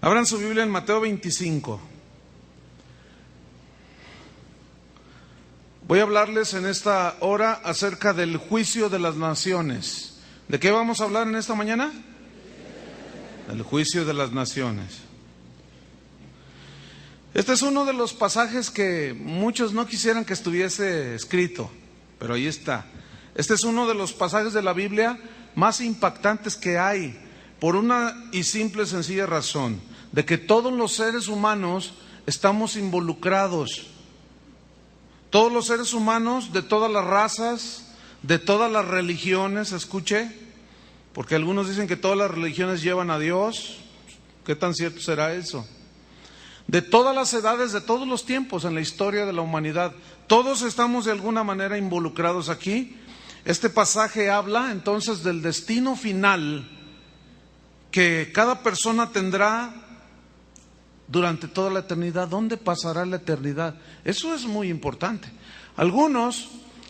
Abran su Biblia en Mateo 25. Voy a hablarles en esta hora acerca del juicio de las naciones. ¿De qué vamos a hablar en esta mañana? Del juicio de las naciones. Este es uno de los pasajes que muchos no quisieran que estuviese escrito, pero ahí está. Este es uno de los pasajes de la Biblia más impactantes que hay, por una y simple y sencilla razón, de que todos los seres humanos estamos involucrados. Todos los seres humanos, de todas las razas, de todas las religiones, escuche, porque algunos dicen que todas las religiones llevan a Dios. ¿Qué tan cierto será eso? De todas las edades, de todos los tiempos en la historia de la humanidad, todos estamos de alguna manera involucrados aquí. Este pasaje habla entonces del destino final que cada persona tendrá durante toda la eternidad. ¿Dónde pasará la eternidad? Eso es muy importante. Algunos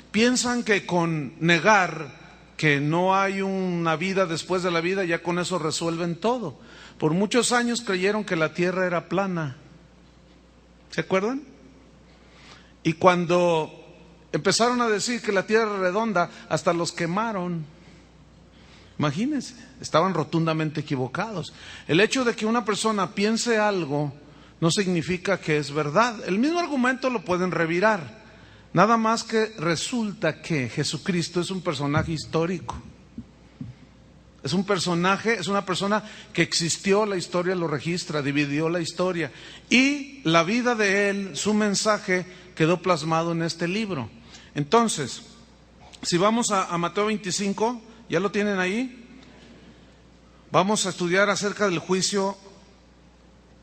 piensan que con negar que no hay una vida después de la vida, ya con eso resuelven todo. Por muchos años creyeron que la tierra era plana. ¿Se acuerdan? Y cuando empezaron a decir que la tierra era redonda, hasta los quemaron. Imagínense, estaban rotundamente equivocados. El hecho de que una persona piense algo no significa que es verdad. El mismo argumento lo pueden revirar. Nada más que resulta que Jesucristo es un personaje histórico. Es un personaje, es una persona que existió, la historia lo registra, dividió la historia. Y la vida de él, su mensaje, quedó plasmado en este libro. Entonces, si vamos a Mateo 25, ¿ya lo tienen ahí? Vamos a estudiar acerca del juicio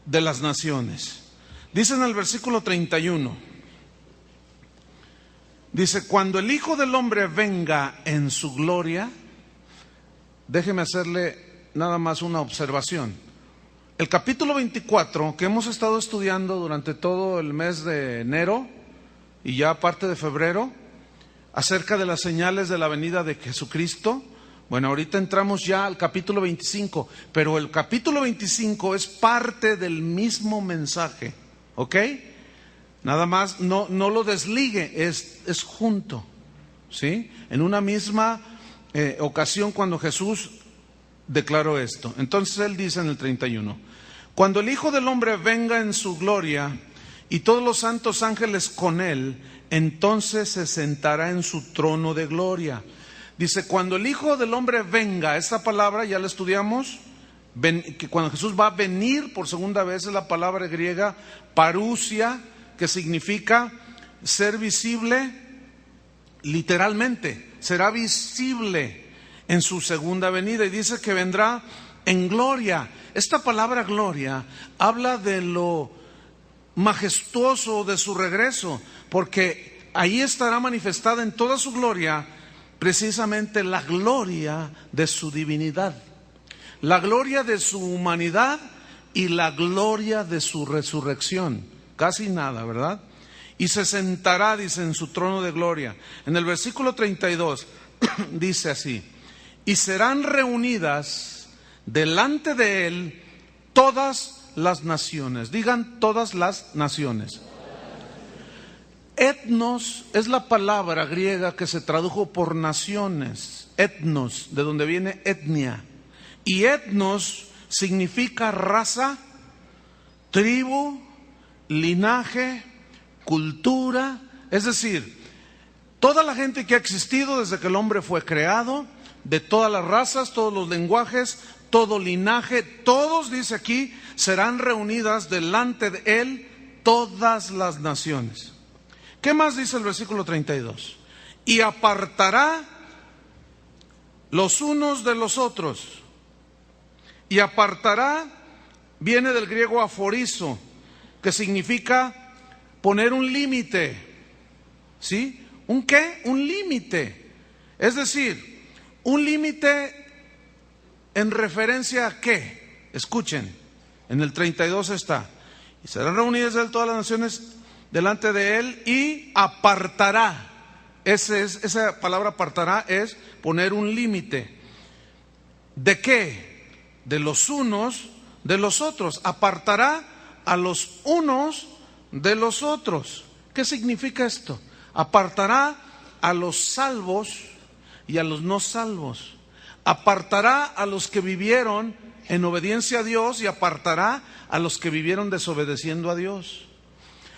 de las naciones. Dice en el versículo 31, dice: cuando el Hijo del Hombre venga en su gloria. Déjeme hacerle nada más una observación. El capítulo 24 que hemos estado estudiando durante todo el mes de enero y ya parte de febrero, acerca de las señales de la venida de Jesucristo. Bueno, ahorita entramos ya al capítulo 25, pero el capítulo 25 es parte del mismo mensaje, ¿ok? Nada más, no lo desligue, es junto, ¿sí? En una misma ocasión cuando Jesús declaró esto. Entonces él dice en el 31, cuando el Hijo del Hombre venga en su gloria y todos los santos ángeles con él, entonces se sentará en su trono de gloria. Dice, cuando el Hijo del Hombre venga, esta palabra ya la estudiamos, que cuando Jesús va a venir por segunda vez, es la palabra griega parousia, que significa ser visible literalmente. Será visible en su segunda venida, y dice que vendrá en gloria. Esta palabra gloria habla de lo majestuoso de su regreso, porque ahí estará manifestada en toda su gloria precisamente la gloria de su divinidad, la gloria de su humanidad y la gloria de su resurrección. Casi nada, ¿verdad? Y se sentará, dice, en su trono de gloria. En el versículo 32 dice así: y serán reunidas delante de él todas las naciones. Digan, todas las naciones. Etnos es la palabra griega que se tradujo por naciones. Etnos, de donde viene etnia. Y etnos significa raza, tribu, linaje, cultura. Es decir, toda la gente que ha existido desde que el hombre fue creado, de todas las razas, todos los lenguajes, todo linaje, todos, dice aquí, serán reunidas delante de él todas las naciones. ¿Qué más dice el versículo 32? Y apartará los unos de los otros. Y apartará viene del griego aforizo, que significa poner un límite. ¿Sí? ¿Un qué? Un límite. Es decir, un límite en referencia a qué. Escuchen, en el 32 está: y serán reunidas de él todas las naciones delante de él, y apartará. Esa palabra apartará es poner un límite. ¿De qué? De los unos de los otros. Apartará a los unos de los otros. ¿Qué significa esto? Apartará a los salvos y a los no salvos. Apartará a los que vivieron en obediencia a Dios y apartará a los que vivieron desobedeciendo a Dios.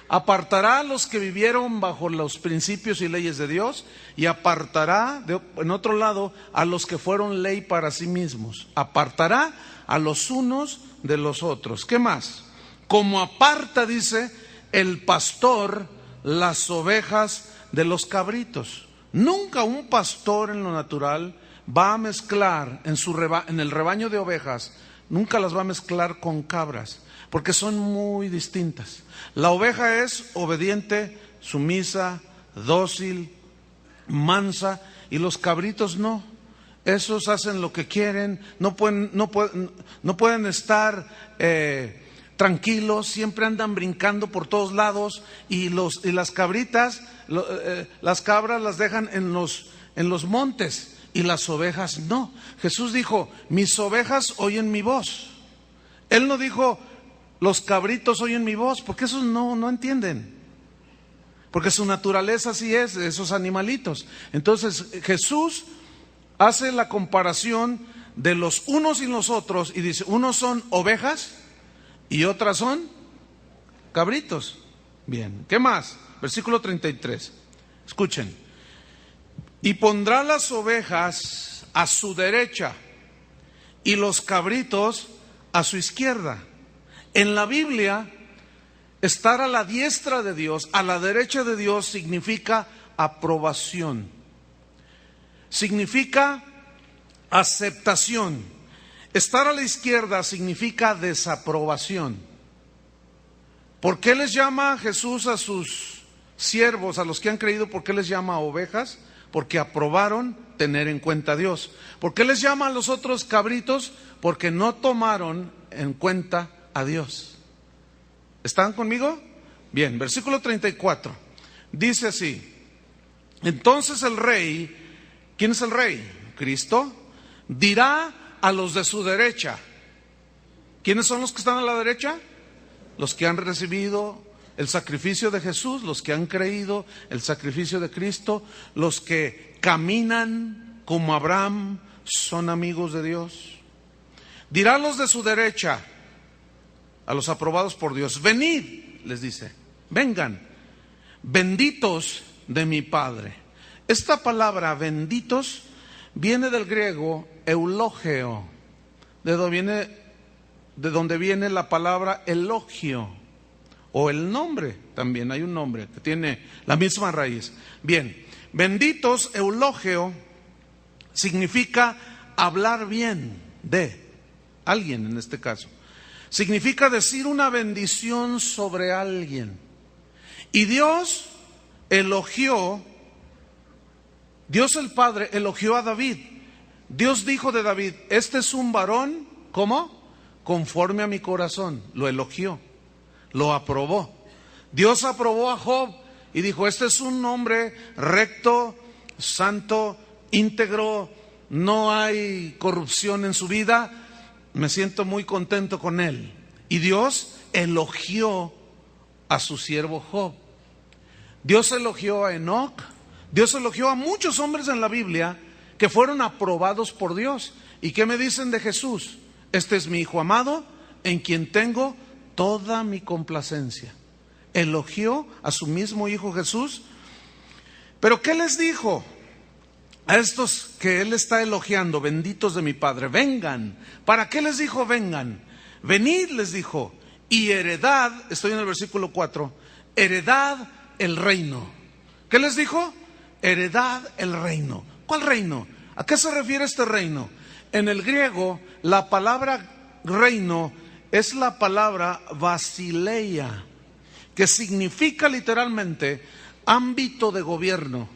Apartará a los que vivieron bajo los principios y leyes de Dios y apartará, en otro lado, a los que fueron ley para sí mismos. Apartará a los unos de los otros. ¿Qué más? Como aparta, dice, el pastor las ovejas de los cabritos. Nunca un pastor en lo natural va a mezclar en el rebaño de ovejas, nunca las va a mezclar con cabras, porque son muy distintas. La oveja es obediente, sumisa, dócil, mansa, y los cabritos no. Esos hacen lo que quieren, no pueden estar tranquilos, siempre andan brincando por todos lados, y las cabritas, las cabras las dejan en los montes y las ovejas no. Jesús dijo, mis ovejas oyen mi voz. Él no dijo, los cabritos oyen mi voz, porque esos no entienden. Porque su naturaleza así es, esos animalitos. Entonces Jesús hace la comparación de los unos y los otros y dice, unos son ovejas y otras son cabritos. Bien, ¿qué más? Versículo 33. Escuchen. Y pondrá las ovejas a su derecha y los cabritos a su izquierda. En la Biblia, estar a la diestra de Dios, a la derecha de Dios, significa aprobación. Significa aceptación. Estar a la izquierda significa desaprobación. ¿Por qué les llama Jesús a sus siervos, a los que han creído, por qué les llama ovejas? Porque aprobaron tener en cuenta a Dios. ¿Por qué les llama a los otros cabritos? Porque no tomaron en cuenta a Dios. ¿Están conmigo? Bien, versículo 34. Dice así. Entonces el rey, ¿quién es el rey? Cristo. Dirá a los de su derecha. ¿Quiénes son los que están a la derecha? Los que han recibido el sacrificio de Jesús, los que han creído el sacrificio de Cristo, los que caminan como Abraham, son amigos de Dios. Dirá a los de su derecha, a los aprobados por Dios, venid, les dice, vengan, benditos de mi Padre. Esta palabra benditos viene del griego eulogio, de donde viene la palabra elogio, o el nombre, también hay un nombre que tiene la misma raíz. Bien, benditos, eulogio, significa hablar bien de alguien en este caso. Significa decir una bendición sobre alguien. Y Dios elogió, Dios el Padre elogió a David. Dios dijo de David, este es un varón, ¿cómo? Conforme a mi corazón. Lo elogió, lo aprobó. Dios aprobó a Job y dijo, este es un hombre recto, santo, íntegro, no hay corrupción en su vida, me siento muy contento con él. Y Dios elogió a su siervo Job. Dios elogió a Enoc. Dios elogió a muchos hombres en la Biblia que fueron aprobados por Dios. ¿Y qué me dicen de Jesús? Este es mi Hijo amado, en quien tengo toda mi complacencia. Elogió a su mismo Hijo Jesús. Pero ¿qué les dijo a estos que Él está elogiando? Benditos de mi Padre, vengan. ¿Para qué les dijo vengan? Venid, les dijo, y heredad, estoy en el versículo 4, heredad el reino. ¿Qué les dijo? Heredad el reino. ¿Cuál reino? ¿A qué se refiere este reino? En el griego, la palabra reino es la palabra basileia, que significa literalmente ámbito de gobierno.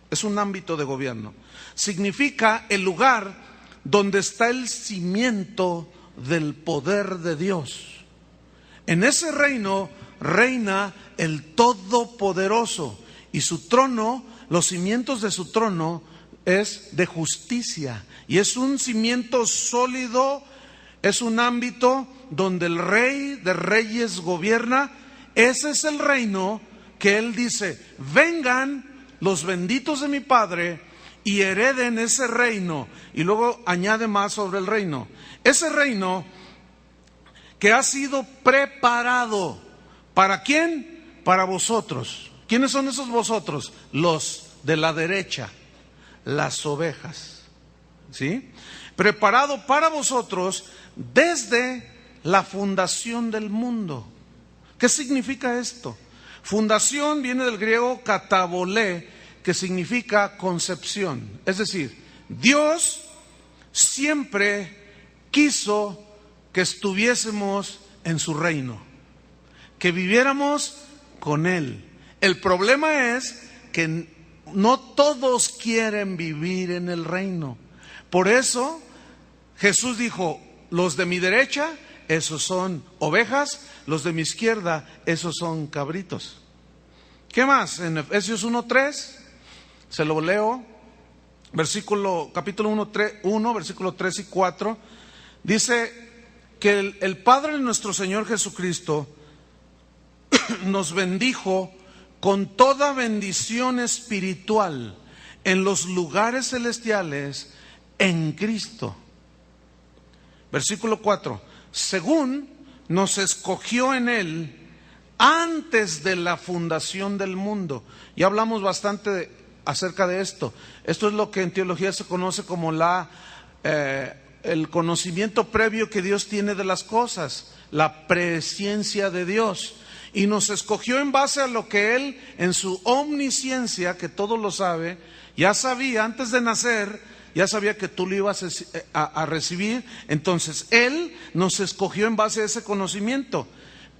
Es un ámbito de gobierno. Significa el lugar donde está el cimiento del poder de Dios. En ese reino reina el Todopoderoso y su trono, los cimientos de su trono es de justicia y es un cimiento sólido es un ámbito donde el Rey de Reyes gobierna. Ese es el reino que Él dice: vengan los benditos de mi Padre y hereden ese reino. Y luego añade más sobre el reino. Ese reino que ha sido preparado. ¿Para quién? Para vosotros. ¿Quiénes son esos vosotros? Los de la derecha, las ovejas. ¿Sí? Preparado para vosotros desde la fundación del mundo. ¿Qué significa esto? Fundación viene del griego katabolé, que significa concepción. Es decir, Dios siempre quiso que estuviésemos en su reino, que viviéramos con Él. El problema es que no todos quieren vivir en el reino. Por eso Jesús dijo: los de mi derecha, esos son ovejas; los de mi izquierda, esos son cabritos. ¿Qué más? En Efesios 1:3, se lo leo, capítulo 1, versículo 3 y 4, dice que el Padre de nuestro Señor Jesucristo nos bendijo con toda bendición espiritual en los lugares celestiales en Cristo. Versículo 4, según nos escogió en Él antes de la fundación del mundo. Ya hablamos bastante acerca de esto. Esto es lo que en teología se conoce como el conocimiento previo que Dios tiene de las cosas, la presciencia de Dios. Y nos escogió en base a lo que Él, en su omnisciencia, que todo lo sabe, ya sabía antes de nacer, ya sabía que tú lo ibas a recibir. Entonces Él nos escogió en base a ese conocimiento.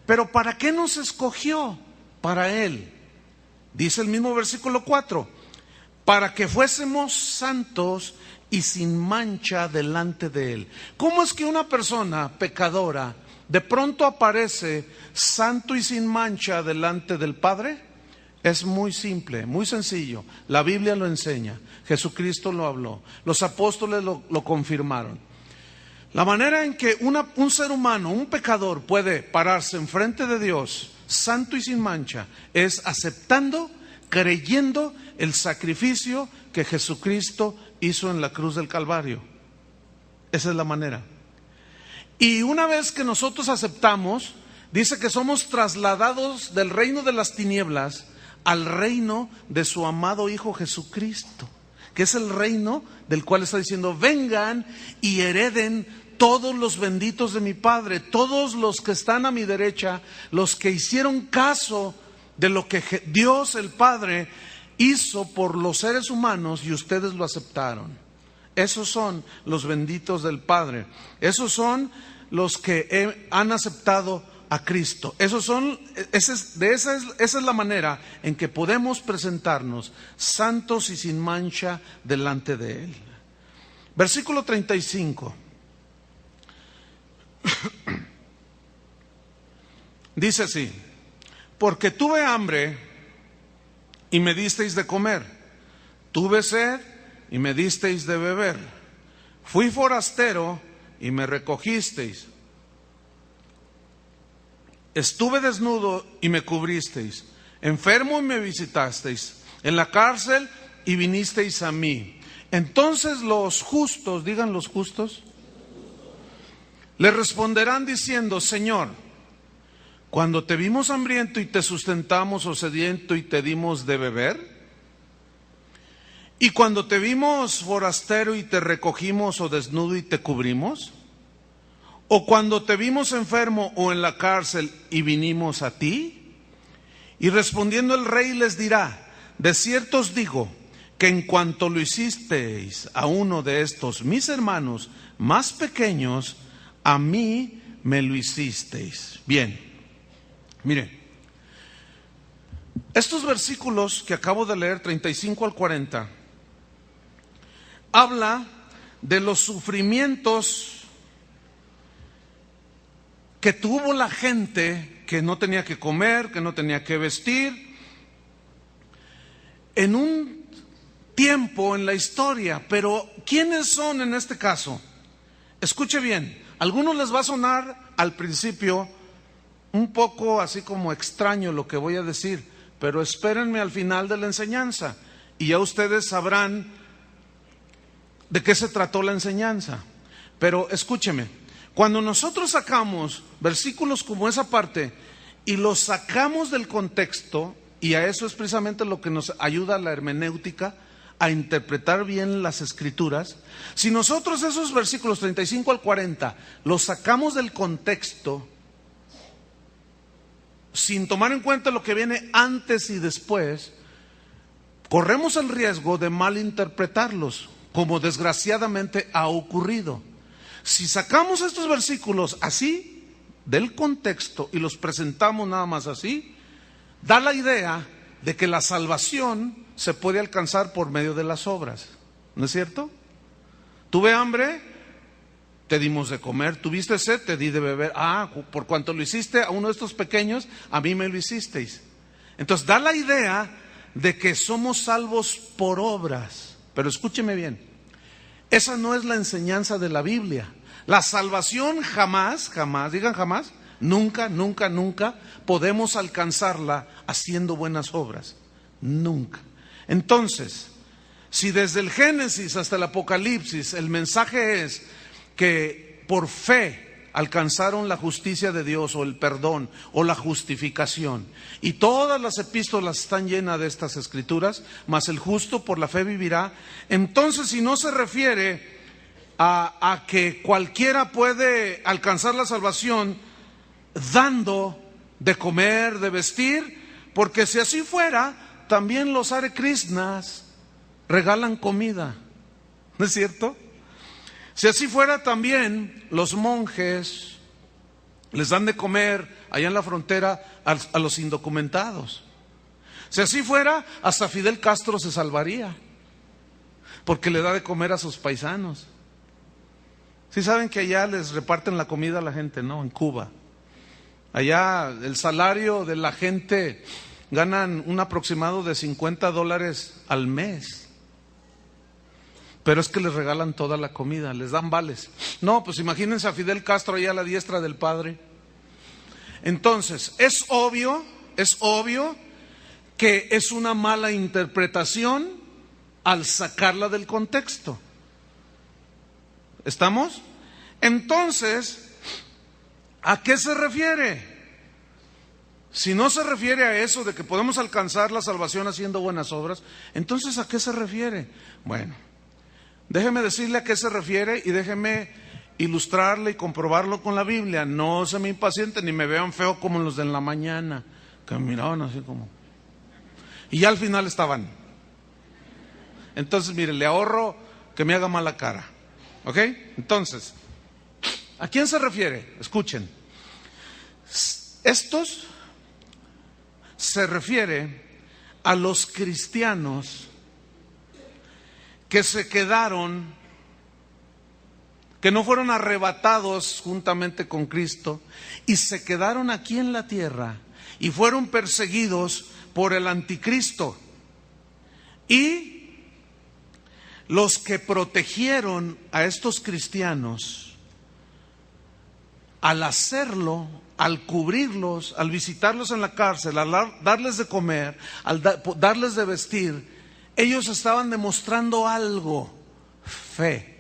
Pero ¿para qué nos escogió? Para Él. Dice el mismo versículo 4, para que fuésemos santos y sin mancha delante de Él. ¿Cómo es que una persona pecadora de pronto aparece santo y sin mancha delante del Padre? Es muy simple, muy sencillo. La Biblia lo enseña, Jesucristo lo habló, los apóstoles lo confirmaron. La manera en que un ser humano, un pecador, puede pararse enfrente de Dios santo y sin mancha es aceptando, creyendo el sacrificio que Jesucristo hizo en la cruz del Calvario. Esa es la manera. Y una vez que nosotros aceptamos, dice que somos trasladados del reino de las tinieblas al reino de su amado Hijo Jesucristo, que es el reino del cual está diciendo: vengan y hereden todos los benditos de mi Padre, todos los que están a mi derecha, los que hicieron caso de lo que Dios el Padre hizo por los seres humanos y ustedes lo aceptaron. Esos son los benditos del Padre. Esos son los que han aceptado a Cristo. Esa es la manera en que podemos presentarnos santos y sin mancha delante de Él. Versículo 35. Dice así: porque tuve hambre y me disteis de comer, tuve sed y me disteis de beber, fui forastero y me recogisteis, estuve desnudo y me cubristeis, enfermo y me visitasteis, en la cárcel y vinisteis a mí. Entonces los justos, digan los justos, le responderán diciendo: Señor, cuando te vimos hambriento y te sustentamos, o sediento y te dimos de beber, y cuando te vimos forastero y te recogimos, o desnudo y te cubrimos, o cuando te vimos enfermo o en la cárcel y vinimos a ti. Y respondiendo el rey les dirá: de cierto os digo que en cuanto lo hicisteis a uno de estos mis hermanos más pequeños, a mí me lo hicisteis. Bien, mire, estos versículos que acabo de leer, 35 al 40, habla de los sufrimientos que tuvo la gente que no tenía que comer, que no tenía que vestir, en un tiempo en la historia. Pero ¿quiénes son en este caso? Escuche bien, A algunos les va a sonar al principio un poco así como extraño lo que voy a decir, pero espérenme al final de la enseñanza y ya ustedes sabrán de qué se trató la enseñanza. Pero escúcheme, cuando nosotros sacamos versículos como esa parte y los sacamos del contexto, y a eso es precisamente lo que nos ayuda la hermenéutica, a interpretar bien las escrituras. Si nosotros esos versículos 35 al 40 los sacamos del contexto, sin tomar en cuenta lo que viene antes y después, corremos el riesgo de malinterpretarlos, como desgraciadamente ha ocurrido. Si sacamos estos versículos así del contexto y los presentamos nada más así, da la idea de que la salvación se puede alcanzar por medio de las obras. ¿No es cierto? Tuve hambre, te dimos de comer. Tuviste sed, te di de beber. Por cuanto lo hiciste a uno de estos pequeños, a mí me lo hicisteis. Entonces da la idea de que somos salvos por obras. Pero escúcheme bien, esa no es la enseñanza de la Biblia. La salvación jamás, digan jamás, nunca podemos alcanzarla haciendo buenas obras. Nunca. Entonces, si desde el Génesis hasta el Apocalipsis el mensaje es que por fe alcanzaron la justicia de Dios o el perdón o la justificación, y todas las epístolas están llenas de estas escrituras, mas el justo por la fe vivirá, entonces si no se refiere a que cualquiera puede alcanzar la salvación dando de comer, de vestir, porque si así fuera, también los Hare Krishnas regalan comida, ¿no es cierto? Si así fuera, también los monjes les dan de comer allá en la frontera a los indocumentados. Si así fuera, hasta Fidel Castro se salvaría, porque le da de comer a sus paisanos. Sí saben que allá les reparten la comida a la gente, ¿no? En Cuba. Allá el salario de la gente ganan un aproximado de $50 al mes. Pero es que les regalan toda la comida, les dan vales. No, pues imagínense a Fidel Castro allá a la diestra del Padre. Entonces, es obvio que es una mala interpretación al sacarla del contexto. ¿Estamos? Entonces, ¿a qué se refiere? Si no se refiere a eso de que podemos alcanzar la salvación haciendo buenas obras, entonces ¿a qué se refiere? Bueno, déjeme decirle a qué se refiere y déjeme ilustrarle y comprobarlo con la Biblia. No se me impacienten ni me vean feo como los de en la mañana, que me miraban así como... Y ya al final estaban. Entonces, mire, le ahorro que me haga mala cara. ¿Ok? Entonces, ¿a quién se refiere? Escuchen. Estos se refiere a los cristianos que se quedaron, que no fueron arrebatados juntamente con Cristo y se quedaron aquí en la tierra y fueron perseguidos por el anticristo. Y los que protegieron a estos cristianos, al hacerlo, al cubrirlos, al visitarlos en la cárcel, al darles de comer, al darles de vestir, ellos estaban demostrando algo: fe.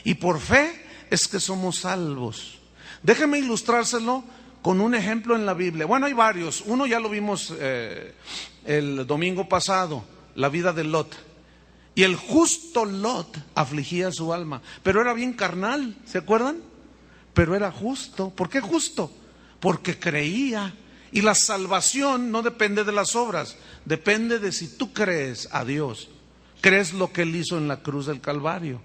Y por fe es que somos salvos. Déjeme ilustrárselo con un ejemplo en la Biblia. Bueno, hay varios. Uno ya lo vimos el domingo pasado, la vida de Lot. Y el justo Lot afligía su alma, pero era bien carnal, ¿se acuerdan? Pero era justo. ¿Por qué justo? Porque creía. Y la salvación no depende de las obras, depende de si tú crees a Dios, crees lo que Él hizo en la cruz del Calvario.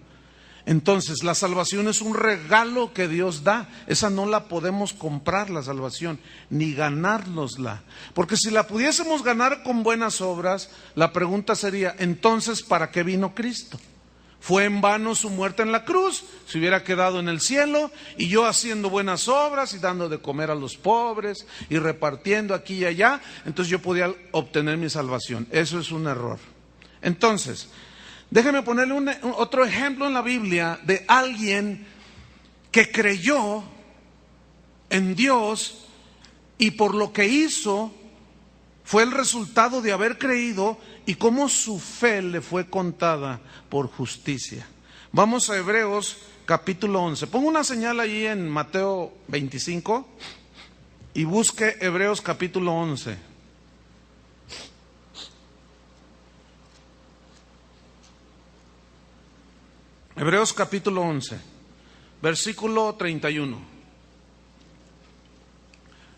Entonces, la salvación es un regalo que Dios da. Esa no la podemos comprar, la salvación, ni ganárnosla. Porque si la pudiésemos ganar con buenas obras, la pregunta sería, entonces, ¿para qué vino Cristo? ¿Fue en vano su muerte en la cruz? Se hubiera quedado en el cielo y yo haciendo buenas obras y dando de comer a los pobres y repartiendo aquí y allá, entonces yo podía obtener mi salvación. Eso es un error. Entonces, déjeme ponerle otro ejemplo en la Biblia de alguien que creyó en Dios y por lo que hizo fue el resultado de haber creído y cómo su fe le fue contada por justicia. Vamos a Hebreos capítulo 11. Pongo una señal allí en Mateo 25 y busque Hebreos capítulo 11. Hebreos capítulo 11, versículo 31.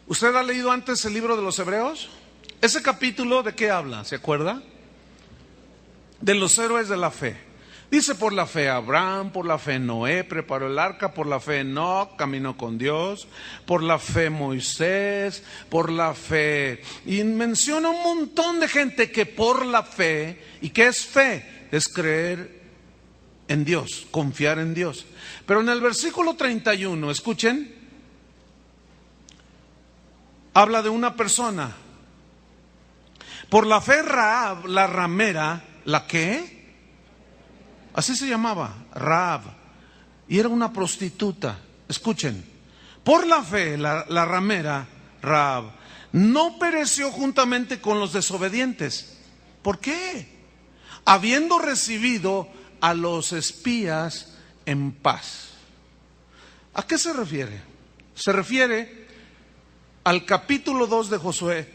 ¿Usted ha leído antes el libro de los Hebreos? Ese capítulo, ¿de qué habla? ¿Se acuerda? De los héroes de la fe. Dice: por la fe Abraham, por la fe Noé preparó el arca, por la fe Enoc caminó con Dios, por la fe Moisés, por la fe... Y menciona un montón de gente que por la fe... ¿Y qué es fe? Es creer en Dios, confiar en Dios. Pero en el versículo 31, escuchen, habla de una persona. Por la fe Rahab, la ramera, ¿la qué? Así se llamaba, Rahab, y era una prostituta. Escuchen, por la fe la ramera Rahab no pereció juntamente con los desobedientes. ¿Por qué? Habiendo recibido a los espías en paz. ¿A qué se refiere? Se refiere al capítulo 2 de Josué,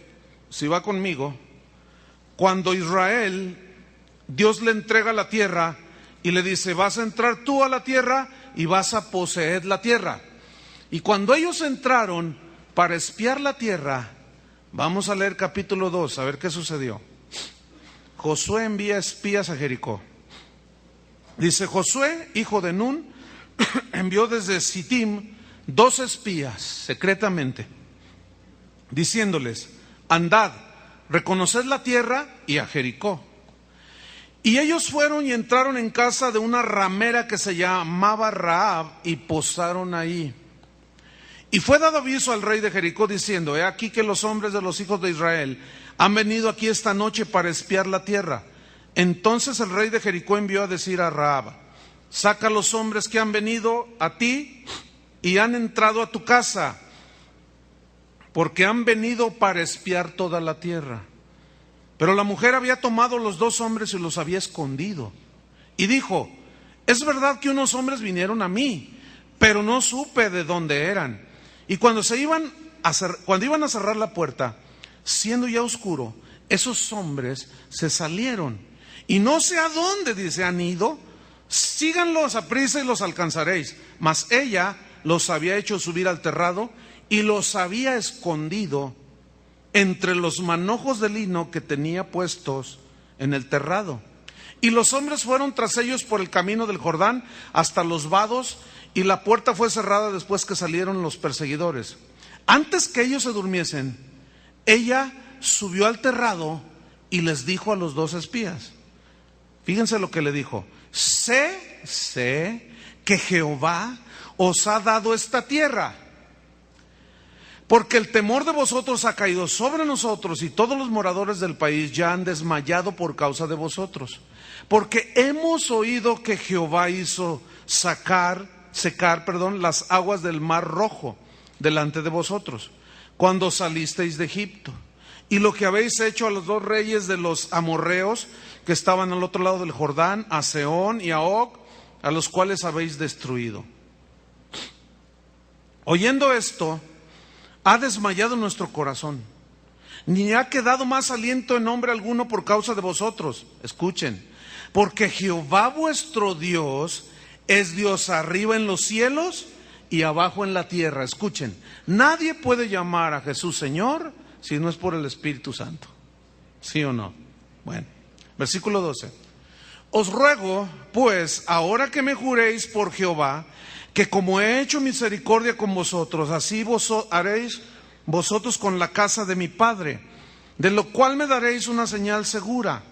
si va conmigo, cuando Israel, Dios le entrega la tierra y le dice: vas a entrar tú a la tierra y vas a poseer la tierra. Y cuando ellos entraron para espiar la tierra, vamos a leer capítulo 2, a ver qué sucedió. Josué envía espías a Jericó. Dice: Josué, hijo de Nun, envió desde Sittim 2 espías secretamente, diciéndoles: andad, reconoced la tierra y a Jericó. Y ellos fueron y entraron en casa de una ramera que se llamaba Rahab y posaron ahí. Y fue dado aviso al rey de Jericó diciendo: he aquí que los hombres de los hijos de Israel han venido aquí esta noche para espiar la tierra. Entonces el rey de Jericó envió a decir a Rahab: saca a los hombres que han venido a ti y han entrado a tu casa, porque han venido para espiar toda la tierra. Pero la mujer había tomado los 2 hombres y los había escondido. Y dijo: es verdad que unos hombres vinieron a mí, pero no supe de dónde eran. Y cuando iban a cerrar la puerta, siendo ya oscuro, esos hombres se salieron. Y no sé a dónde, dice, han ido. Síganlos a prisa y los alcanzaréis. Mas ella los había hecho subir al terrado y los había escondido entre los manojos de lino que tenía puestos en el terrado. Y los hombres fueron tras ellos por el camino del Jordán hasta los vados, y la puerta fue cerrada después que salieron los perseguidores. Antes que ellos se durmiesen, ella subió al terrado y les dijo a los 2 espías. Fíjense lo que le dijo: sé que Jehová os ha dado esta tierra, porque el temor de vosotros ha caído sobre nosotros, y todos los moradores del país ya han desmayado por causa de vosotros. Porque hemos oído que Jehová hizo secar las aguas del mar Rojo delante de vosotros, cuando salisteis de Egipto, y lo que habéis hecho a los 2 reyes de los amorreos que estaban al otro lado del Jordán, a Sehón y a Og, a los cuales habéis destruido. Oyendo esto, ha desmayado nuestro corazón, ni ha quedado más aliento en hombre alguno por causa de vosotros. Escuchen: porque Jehová vuestro Dios es Dios arriba en los cielos y abajo en la tierra. Escuchen: nadie puede llamar a Jesús Señor si no es por el Espíritu Santo. ¿Sí o no? Bueno, versículo 12. Os ruego, pues, ahora que me juréis por Jehová, que como he hecho misericordia con vosotros, así haréis vosotros con la casa de mi padre, de lo cual me daréis una señal segura,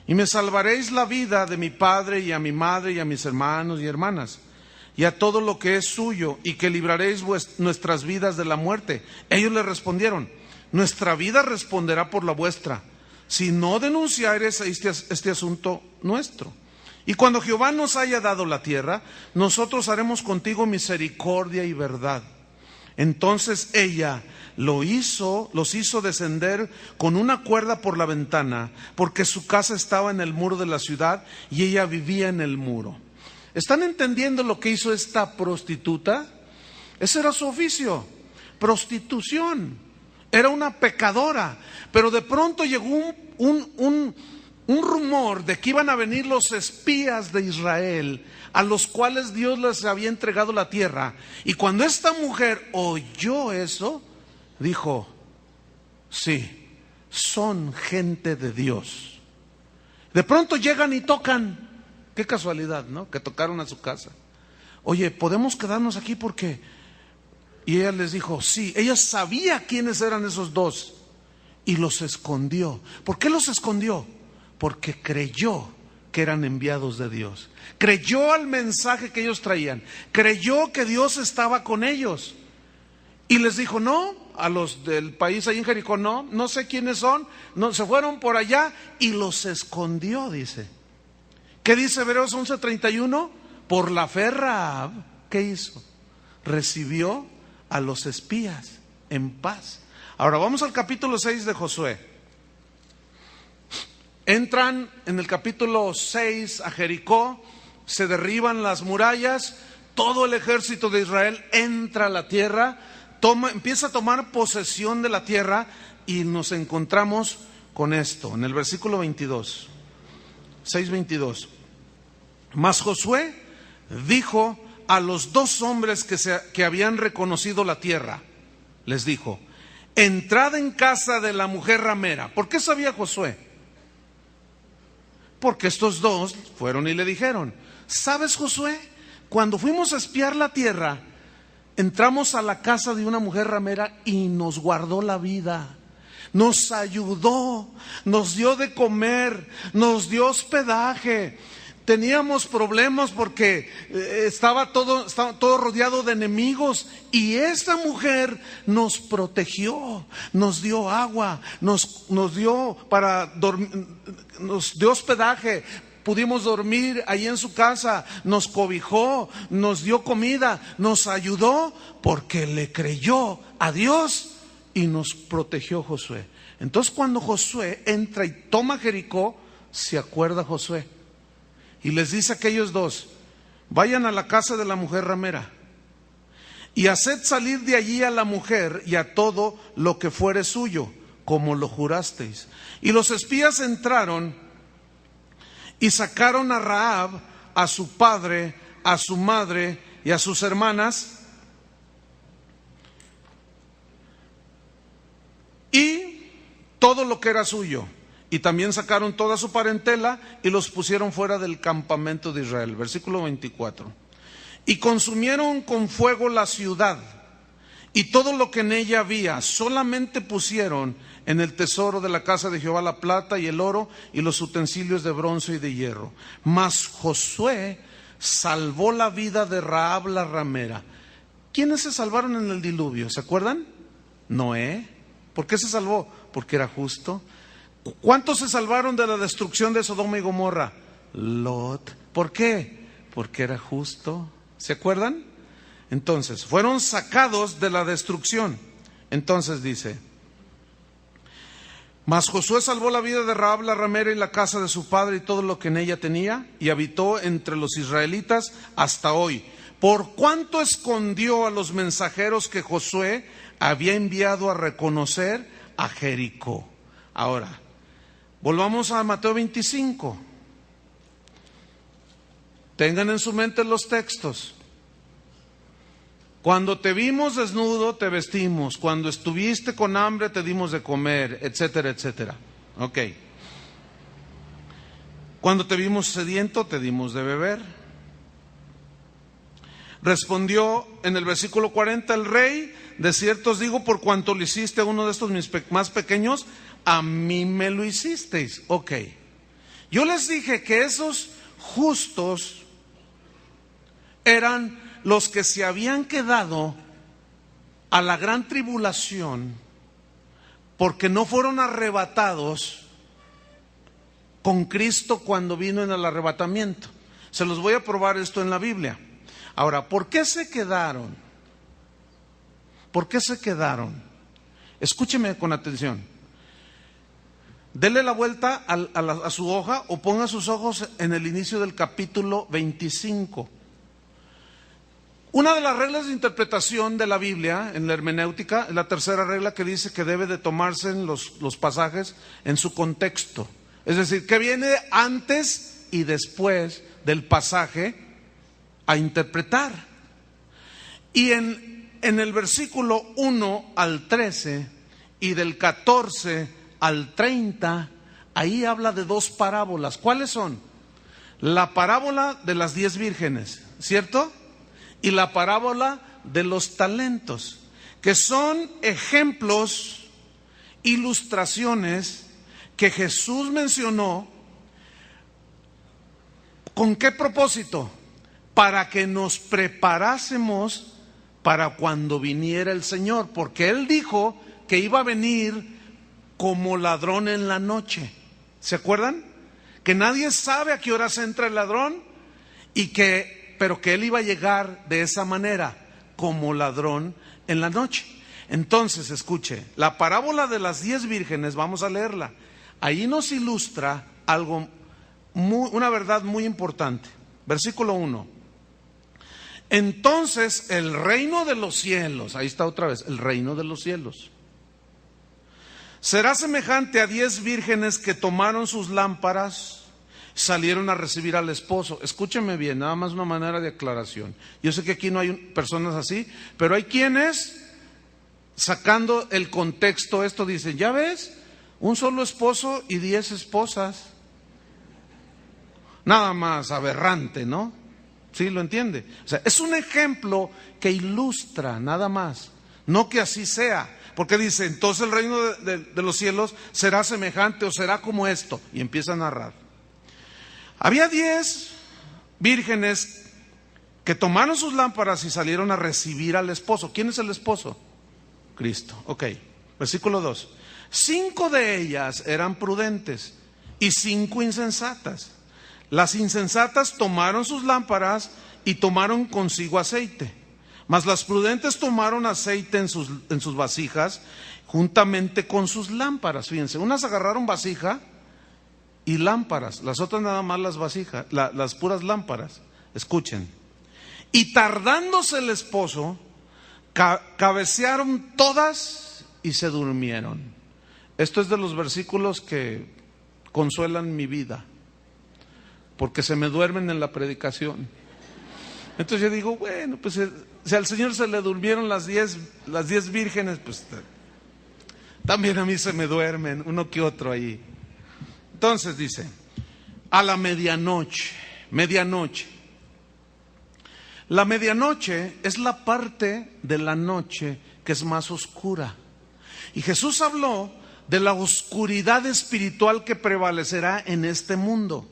y me salvaréis la vida de mi padre y a mi madre y a mis hermanos y hermanas, y a todo lo que es suyo, y que libraréis nuestras vidas de la muerte. Ellos le respondieron: nuestra vida responderá por la vuestra, si no denunciares este asunto nuestro. Y cuando Jehová nos haya dado la tierra, nosotros haremos contigo misericordia y verdad. Entonces ella los hizo descender con una cuerda por la ventana, porque su casa estaba en el muro de la ciudad y ella vivía en el muro. ¿Están entendiendo lo que hizo esta prostituta? Ese era su oficio, prostitución. Era una pecadora, pero de pronto llegó un rumor de que iban a venir los espías de Israel, a los cuales Dios les había entregado la tierra. Y cuando esta mujer oyó eso, dijo: sí, son gente de Dios. De pronto llegan y tocan. Qué casualidad, ¿no? Que tocaron a su casa. Oye, ¿podemos quedarnos aquí porque...? Y ella les dijo, sí. Ella sabía quiénes eran esos dos y los escondió. ¿Por qué los escondió? Porque creyó que eran enviados de Dios. Creyó al mensaje que ellos traían. Creyó que Dios estaba con ellos. Y les dijo, no, a los del país ahí en Jericó, no sé quiénes son. No, se fueron por allá y los escondió, dice. ¿Qué dice Hebreos 11:31? Por la fe Rahab, ¿qué hizo? Recibió a los espías en paz. Ahora vamos al capítulo 6 de Josué. Entran en el capítulo 6 a Jericó, se derriban las murallas, todo el ejército de Israel entra a la tierra, empieza a tomar posesión de la tierra y nos encontramos con esto, en el versículo 22, 6:22. Mas Josué dijo a los dos hombres que habían reconocido la tierra, les dijo, entrad en casa de la mujer ramera. ¿Por qué sabía Josué? Porque estos dos fueron y le dijeron, ¿sabes, Josué? Cuando fuimos a espiar la tierra, entramos a la casa de una mujer ramera y nos guardó la vida, nos ayudó, nos dio de comer, nos dio hospedaje. Teníamos problemas porque estaba todo rodeado de enemigos y esta mujer nos protegió, nos dio agua, nos dio para dormir, nos dio hospedaje, pudimos dormir ahí en su casa, nos cobijó, nos dio comida, nos ayudó porque le creyó a Dios y nos protegió Josué. Entonces cuando Josué entra y toma Jericó, se acuerda Josué. Y les dice a aquellos dos, vayan a la casa de la mujer ramera y haced salir de allí a la mujer y a todo lo que fuere suyo, como lo jurasteis. Y los espías entraron y sacaron a Rahab, a su padre, a su madre y a sus hermanas, y todo lo que era suyo. Y también sacaron toda su parentela y los pusieron fuera del campamento de Israel. Versículo 24. Y consumieron con fuego la ciudad y todo lo que en ella había. Solamente pusieron en el tesoro de la casa de Jehová la plata y el oro y los utensilios de bronce y de hierro. Mas Josué salvó la vida de Rahab la ramera. ¿Quiénes se salvaron en el diluvio? ¿Se acuerdan? Noé. ¿Por qué se salvó? Porque era justo. ¿Cuántos se salvaron de la destrucción de Sodoma y Gomorra? Lot. ¿Por qué? Porque era justo. ¿Se acuerdan? Entonces, fueron sacados de la destrucción. Entonces dice, mas Josué salvó la vida de Rahab la ramera y la casa de su padre y todo lo que en ella tenía, y habitó entre los israelitas hasta hoy. Por cuanto escondió a los mensajeros que Josué había enviado a reconocer a Jericó. Ahora, volvamos a Mateo 25. Tengan en su mente los textos. Cuando te vimos desnudo, te vestimos. Cuando estuviste con hambre, te dimos de comer, etcétera, etcétera. Ok. Cuando te vimos sediento, te dimos de beber. Respondió en el versículo 40 el rey, de cierto os digo, por cuanto lo hiciste a uno de estos mis más pequeños, a mí me lo hicisteis. Ok. Yo les dije que esos justos eran los que se habían quedado a la gran tribulación porque no fueron arrebatados con Cristo cuando vino en el arrebatamiento. Se los voy a probar esto en la Biblia. Ahora, ¿por qué se quedaron? ¿Por qué se quedaron? Escúcheme con atención. Dele la vuelta a su hoja o ponga sus ojos en el inicio del capítulo 25. Una de las reglas de interpretación de la Biblia en la hermenéutica es la tercera regla, que dice que debe de tomarse en los pasajes en su contexto. Es decir, que viene antes y después del pasaje a interpretar. Y en el versículo 1 al 13 y del 14 al 30, ahí habla de dos parábolas. ¿Cuáles son? La parábola de las 10 vírgenes, ¿cierto? Y la parábola de los talentos, que son ejemplos, ilustraciones que Jesús mencionó. ¿Con qué propósito? Para que nos preparásemos para cuando viniera el Señor, porque Él dijo que iba a venir como ladrón en la noche. ¿Se acuerdan? Que nadie sabe a qué horas entra el ladrón, pero que Él iba a llegar de esa manera, como ladrón en la noche. Entonces, escuche, la parábola de las 10 vírgenes, vamos a leerla. Ahí nos ilustra algo, una verdad muy importante. Versículo 1. Entonces el reino de los cielos, ahí está otra vez, el reino de los cielos, será semejante a 10 vírgenes que tomaron sus lámparas, salieron a recibir al esposo. Escúcheme bien, nada más una manera de aclaración. Yo sé que aquí no hay personas así, pero hay quienes, sacando el contexto, esto dicen, ya ves, un solo esposo y 10 esposas. Nada más aberrante, ¿no? ¿Sí lo entiende? O sea, es un ejemplo que ilustra, nada más. No que así sea. Porque dice, entonces el reino de los cielos será semejante o será como esto. Y empieza a narrar. Había 10 vírgenes que tomaron sus lámparas y salieron a recibir al esposo. ¿Quién es el esposo? Cristo. Ok, versículo 2. 5 de ellas eran prudentes y 5 insensatas. Las insensatas tomaron sus lámparas y tomaron consigo aceite. Mas las prudentes tomaron aceite en sus vasijas juntamente con sus lámparas. Fíjense, unas agarraron vasija y lámparas, las otras nada más las vasijas, las puras lámparas. Escuchen. Y tardándose el esposo, cabecearon todas y se durmieron. Esto es de los versículos que consuelan mi vida, porque se me duermen en la predicación. Entonces yo digo, bueno, pues si al Señor se le durmieron las 10 vírgenes, pues también a mí se me duermen, uno que otro ahí. Entonces dice, a la medianoche. La medianoche es la parte de la noche que es más oscura. Y Jesús habló de la oscuridad espiritual que prevalecerá en este mundo.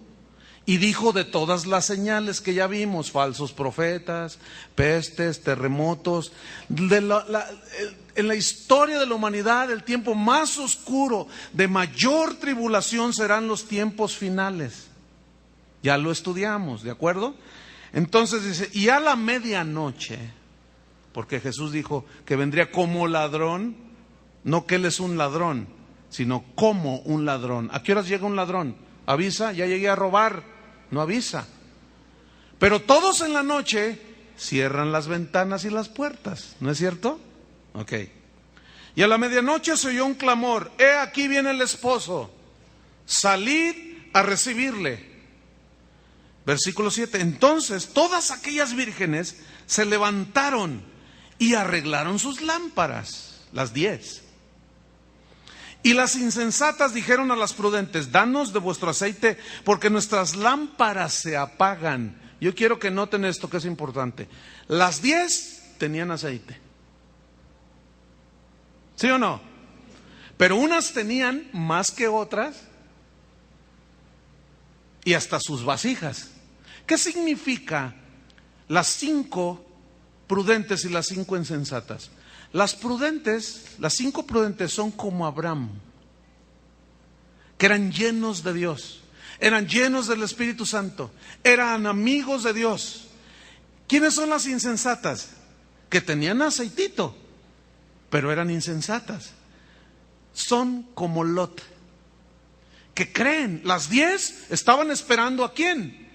Y dijo de todas las señales que ya vimos, falsos profetas, pestes, terremotos, en la historia de la humanidad, el tiempo más oscuro, de mayor tribulación, serán los tiempos finales. Ya lo estudiamos, ¿de acuerdo? Entonces dice, y a la medianoche, porque Jesús dijo que vendría como ladrón, no que Él es un ladrón, sino como un ladrón. ¿A qué horas llega un ladrón? Avisa, ya llegué a robar. No avisa. Pero todos en la noche cierran las ventanas y las puertas, ¿no es cierto? Ok. Y a la medianoche se oyó un clamor, he aquí viene el esposo, salid a recibirle. Versículo 7. Entonces todas aquellas vírgenes se levantaron y arreglaron sus lámparas, las 10. Y las insensatas dijeron a las prudentes, danos de vuestro aceite, porque nuestras lámparas se apagan. Yo quiero que noten esto que es importante. Las 10 tenían aceite. ¿Sí o no? Pero unas tenían más que otras y hasta sus vasijas. ¿Qué significa las 5 prudentes y las 5 insensatas? Las prudentes, las 5 prudentes son como Abraham, que eran llenos de Dios. eran llenos del Espíritu Santo, eran amigos de Dios. ¿Quiénes son las insensatas? Que tenían aceitito, pero eran insensatas. Son como Lot, que creen. Las 10 estaban esperando ¿a quién?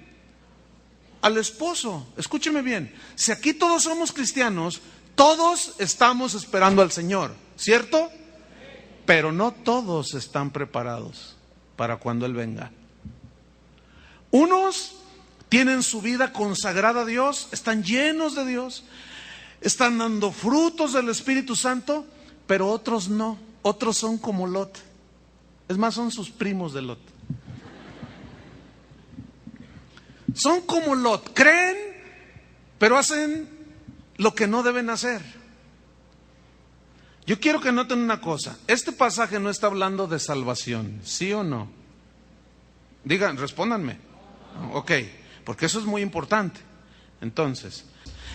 Al esposo. Escúcheme bien, si aquí todos somos cristianos, todos estamos esperando al Señor, ¿cierto? Pero no todos están preparados para cuando Él venga. Unos tienen su vida consagrada a Dios, están llenos de Dios, están dando frutos del Espíritu Santo, pero otros no. Otros son como Lot. Es más, son sus primos de Lot. Son como Lot, creen, pero hacen lo que no deben hacer. Yo quiero que noten una cosa. Este pasaje no está hablando de salvación, ¿sí o no? Digan, respóndanme. Ok, porque eso es muy importante. Entonces,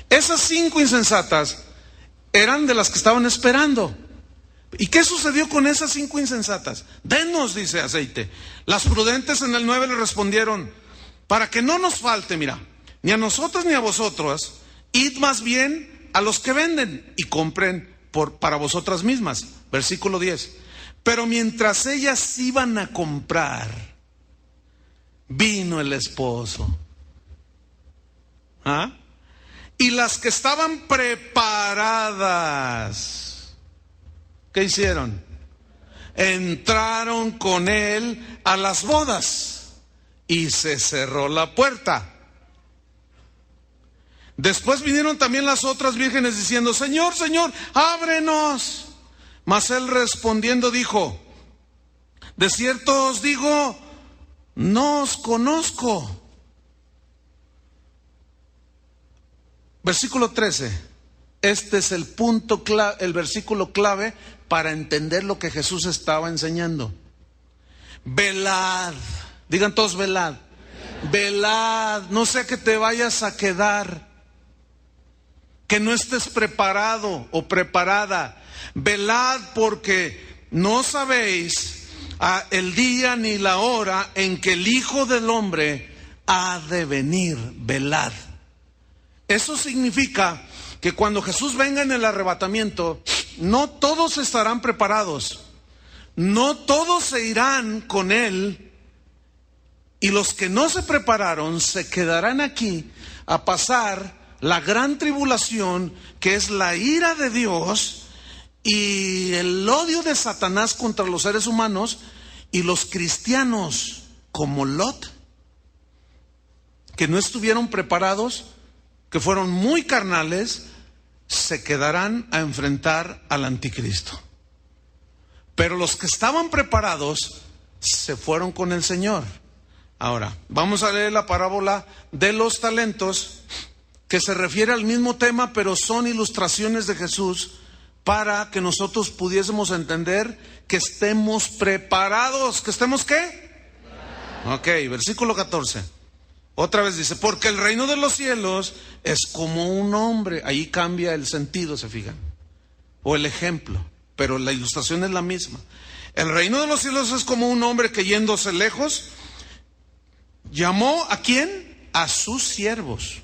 esas 5 insensatas eran de las que estaban esperando. ¿Y qué sucedió con esas 5 insensatas? Denos, dice, aceite. Las prudentes en el 9 le respondieron: para que no nos falte, mira, ni a nosotros ni a vosotros, id más bien a los que venden y compren para vosotras mismas. Versículo 10. Pero mientras ellas iban a comprar, vino el esposo. ¿Ah? Y las que estaban preparadas, ¿qué hicieron? Entraron con él a las bodas y se cerró la puerta. Después vinieron también las otras vírgenes diciendo: Señor, Señor, ábrenos. Mas él respondiendo dijo: de cierto os digo, no os conozco. Versículo 13. Este es el punto clave, el versículo clave para entender lo que Jesús estaba enseñando. Velad, digan todos velad. Velad, no sea que te vayas a quedar, que no estés preparado o preparada. Velad, porque no sabéis el día ni la hora en que el Hijo del Hombre ha de venir. Velad. Eso significa que cuando Jesús venga en el arrebatamiento, no todos estarán preparados, no todos se irán con Él, y los que no se prepararon se quedarán aquí a pasar la gran tribulación, que es la ira de Dios y el odio de Satanás contra los seres humanos. Y los cristianos como Lot, que no estuvieron preparados, que fueron muy carnales, se quedarán a enfrentar al anticristo. Pero los que estaban preparados se fueron con el Señor. Ahora, vamos a leer la parábola de los talentos, que se refiere al mismo tema, pero son ilustraciones de Jesús para que nosotros pudiésemos entender que estemos preparados. ¿Que estemos qué? Ok, versículo 14. Otra vez dice: porque el reino de los cielos es como un hombre. Ahí cambia el sentido, ¿se fijan? O el ejemplo, pero la ilustración es la misma. El reino de los cielos es como un hombre que, yéndose lejos, llamó ¿a quién? A sus siervos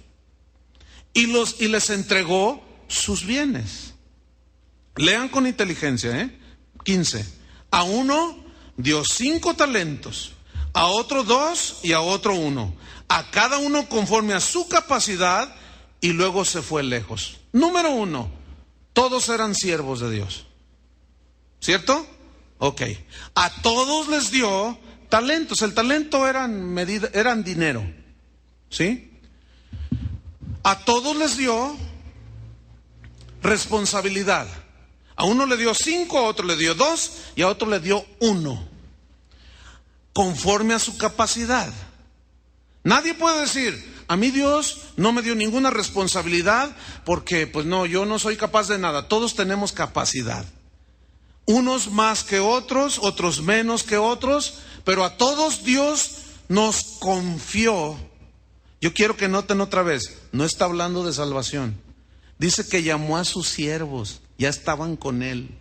y les entregó sus bienes. Lean con inteligencia, 15. A uno dio 5 talentos, a otro 2 y a otro 1, a cada uno conforme a su capacidad, y luego se fue lejos. Número 1, todos eran siervos de Dios, ¿cierto? Ok. A todos les dio talentos. El talento eran dinero, ¿sí? A todos les dio responsabilidad. A uno le dio 5, a otro le dio 2 y a otro le dio 1, conforme a su capacidad. Nadie puede decir: a mí Dios no me dio ninguna responsabilidad porque pues no, yo no soy capaz de nada. Todos tenemos capacidad. Unos más que otros, otros menos que otros, pero a todos Dios nos confió. Yo quiero que noten otra vez, no está hablando de salvación. Dice que llamó a sus siervos, ya estaban con él,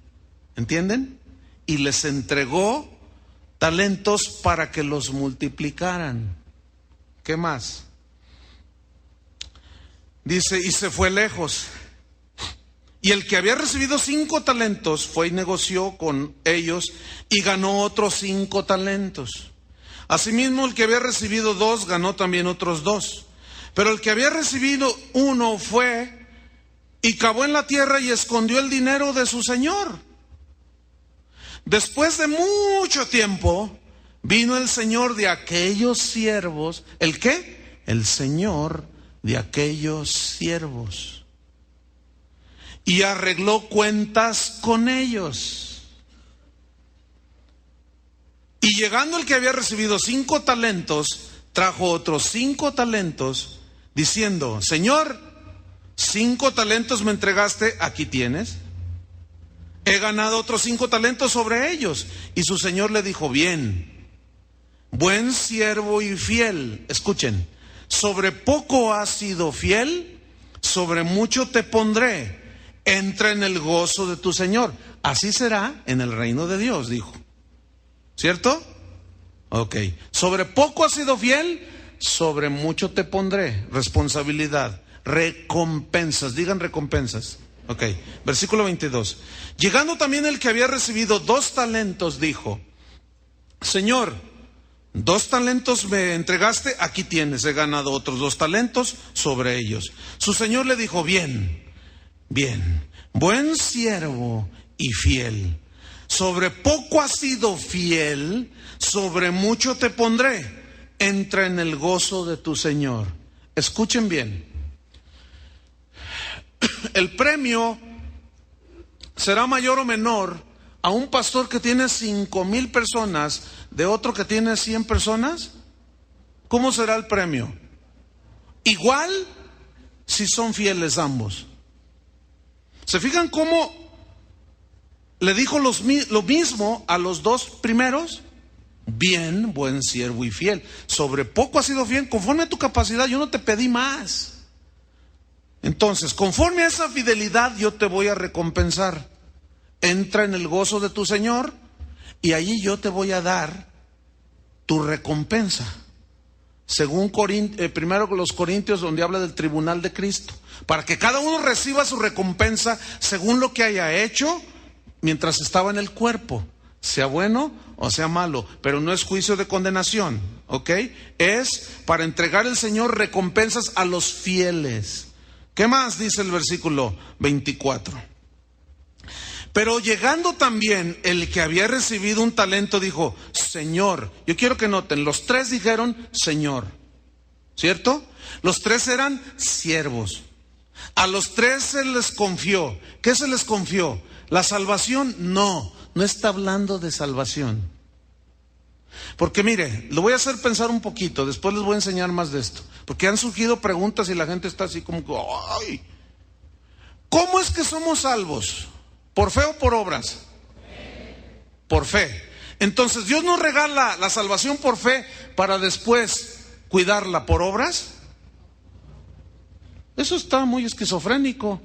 ¿entienden? Y les entregó talentos para que los multiplicaran. ¿Qué más? Dice, y se fue lejos. Y el que había recibido 5 talentos fue y negoció con ellos y ganó otros 5 talentos. Asimismo, el que había recibido 2 ganó también otros 2. Pero el que había recibido 1 fue y cavó en la tierra y escondió el dinero de su señor. Después de mucho tiempo, vino el señor de aquellos siervos. ¿El qué? El señor de aquellos siervos. Y arregló cuentas con ellos. Y llegando el que había recibido 5 talentos, trajo otros 5 talentos, diciendo, Señor, 5 talentos me entregaste, aquí tienes. He ganado otros 5 talentos sobre ellos. Y su señor le dijo, bien, buen siervo y fiel. Escuchen, sobre poco has sido fiel, sobre mucho te pondré. Entra en el gozo de tu Señor. Así será en el reino de Dios, dijo. ¿Cierto? Ok. Sobre poco has sido fiel, sobre mucho te pondré. Responsabilidad. Recompensas. Digan recompensas. Ok. Versículo 22. Llegando también el que había recibido 2 talentos, dijo, Señor, 2 talentos me entregaste, aquí tienes, he ganado otros 2 talentos sobre ellos. Su Señor le dijo, bien, buen siervo y fiel. Sobre poco has sido fiel, sobre mucho te pondré. Entra en el gozo de tu Señor. Escuchen bien. El premio será mayor o menor a un pastor que tiene 5,000 personas de otro que tiene 100 personas. ¿Cómo será el premio? Igual si son fieles ambos. ¿Se fijan cómo le dijo lo mismo a los 2 primeros? Bien, buen siervo y fiel. Sobre poco has sido fiel, conforme a tu capacidad, yo no te pedí más. Entonces, conforme a esa fidelidad, yo te voy a recompensar. Entra en el gozo de tu Señor y allí yo te voy a dar tu recompensa. Según primero los Corintios, donde habla del tribunal de Cristo, para que cada uno reciba su recompensa según lo que haya hecho mientras estaba en el cuerpo, sea bueno o sea malo, pero no es juicio de condenación, ¿ok? Es para entregar el Señor recompensas a los fieles. ¿Qué más dice el versículo 24? Pero llegando también el que había recibido un talento dijo, Señor. Yo quiero que noten, los 3 dijeron Señor, ¿cierto? Los 3 eran siervos. A los 3 se les confió. ¿Qué se les confió? ¿La salvación? No está hablando de salvación. Porque mire, lo voy a hacer pensar un poquito, después les voy a enseñar más de esto. Porque han surgido preguntas y la gente está así como que, ¡ay! ¿Cómo es que somos salvos? ¿Por fe o por obras? Por fe. Entonces, ¿Dios nos regala la salvación por fe para después cuidarla por obras? Eso está muy esquizofrénico.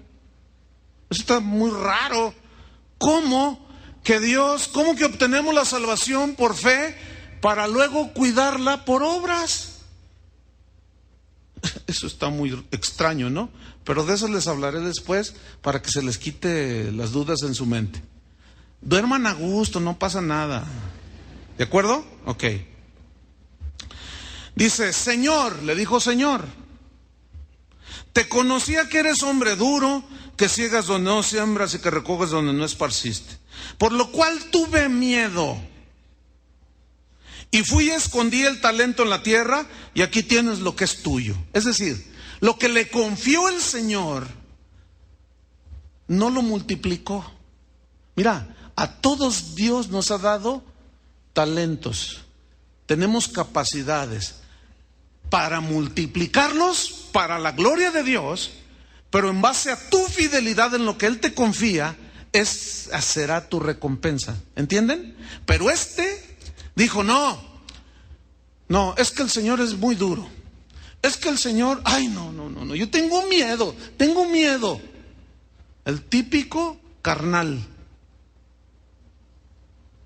Eso está muy raro. ¿Cómo que obtenemos la salvación por fe para luego cuidarla por obras? Eso está muy extraño, ¿no? Pero de eso les hablaré después para que se les quite las dudas en su mente. Duerman a gusto, no pasa nada. ¿De acuerdo? Ok. Dice, Señor, le dijo Señor, te conocía que eres hombre duro, que ciegas donde no siembras y que recoges donde no esparciste. Por lo cual tuve miedo. Y fui y escondí el talento en la tierra y aquí tienes lo que es tuyo. Es decir, lo que le confió el Señor, no lo multiplicó. Mira, a todos Dios nos ha dado talentos. Tenemos capacidades para multiplicarlos para la gloria de Dios, pero en base a tu fidelidad en lo que Él te confía, será tu recompensa. ¿Entienden? Pero dijo, no, es que el Señor es muy duro. Es que el Señor, no, yo tengo miedo. El típico carnal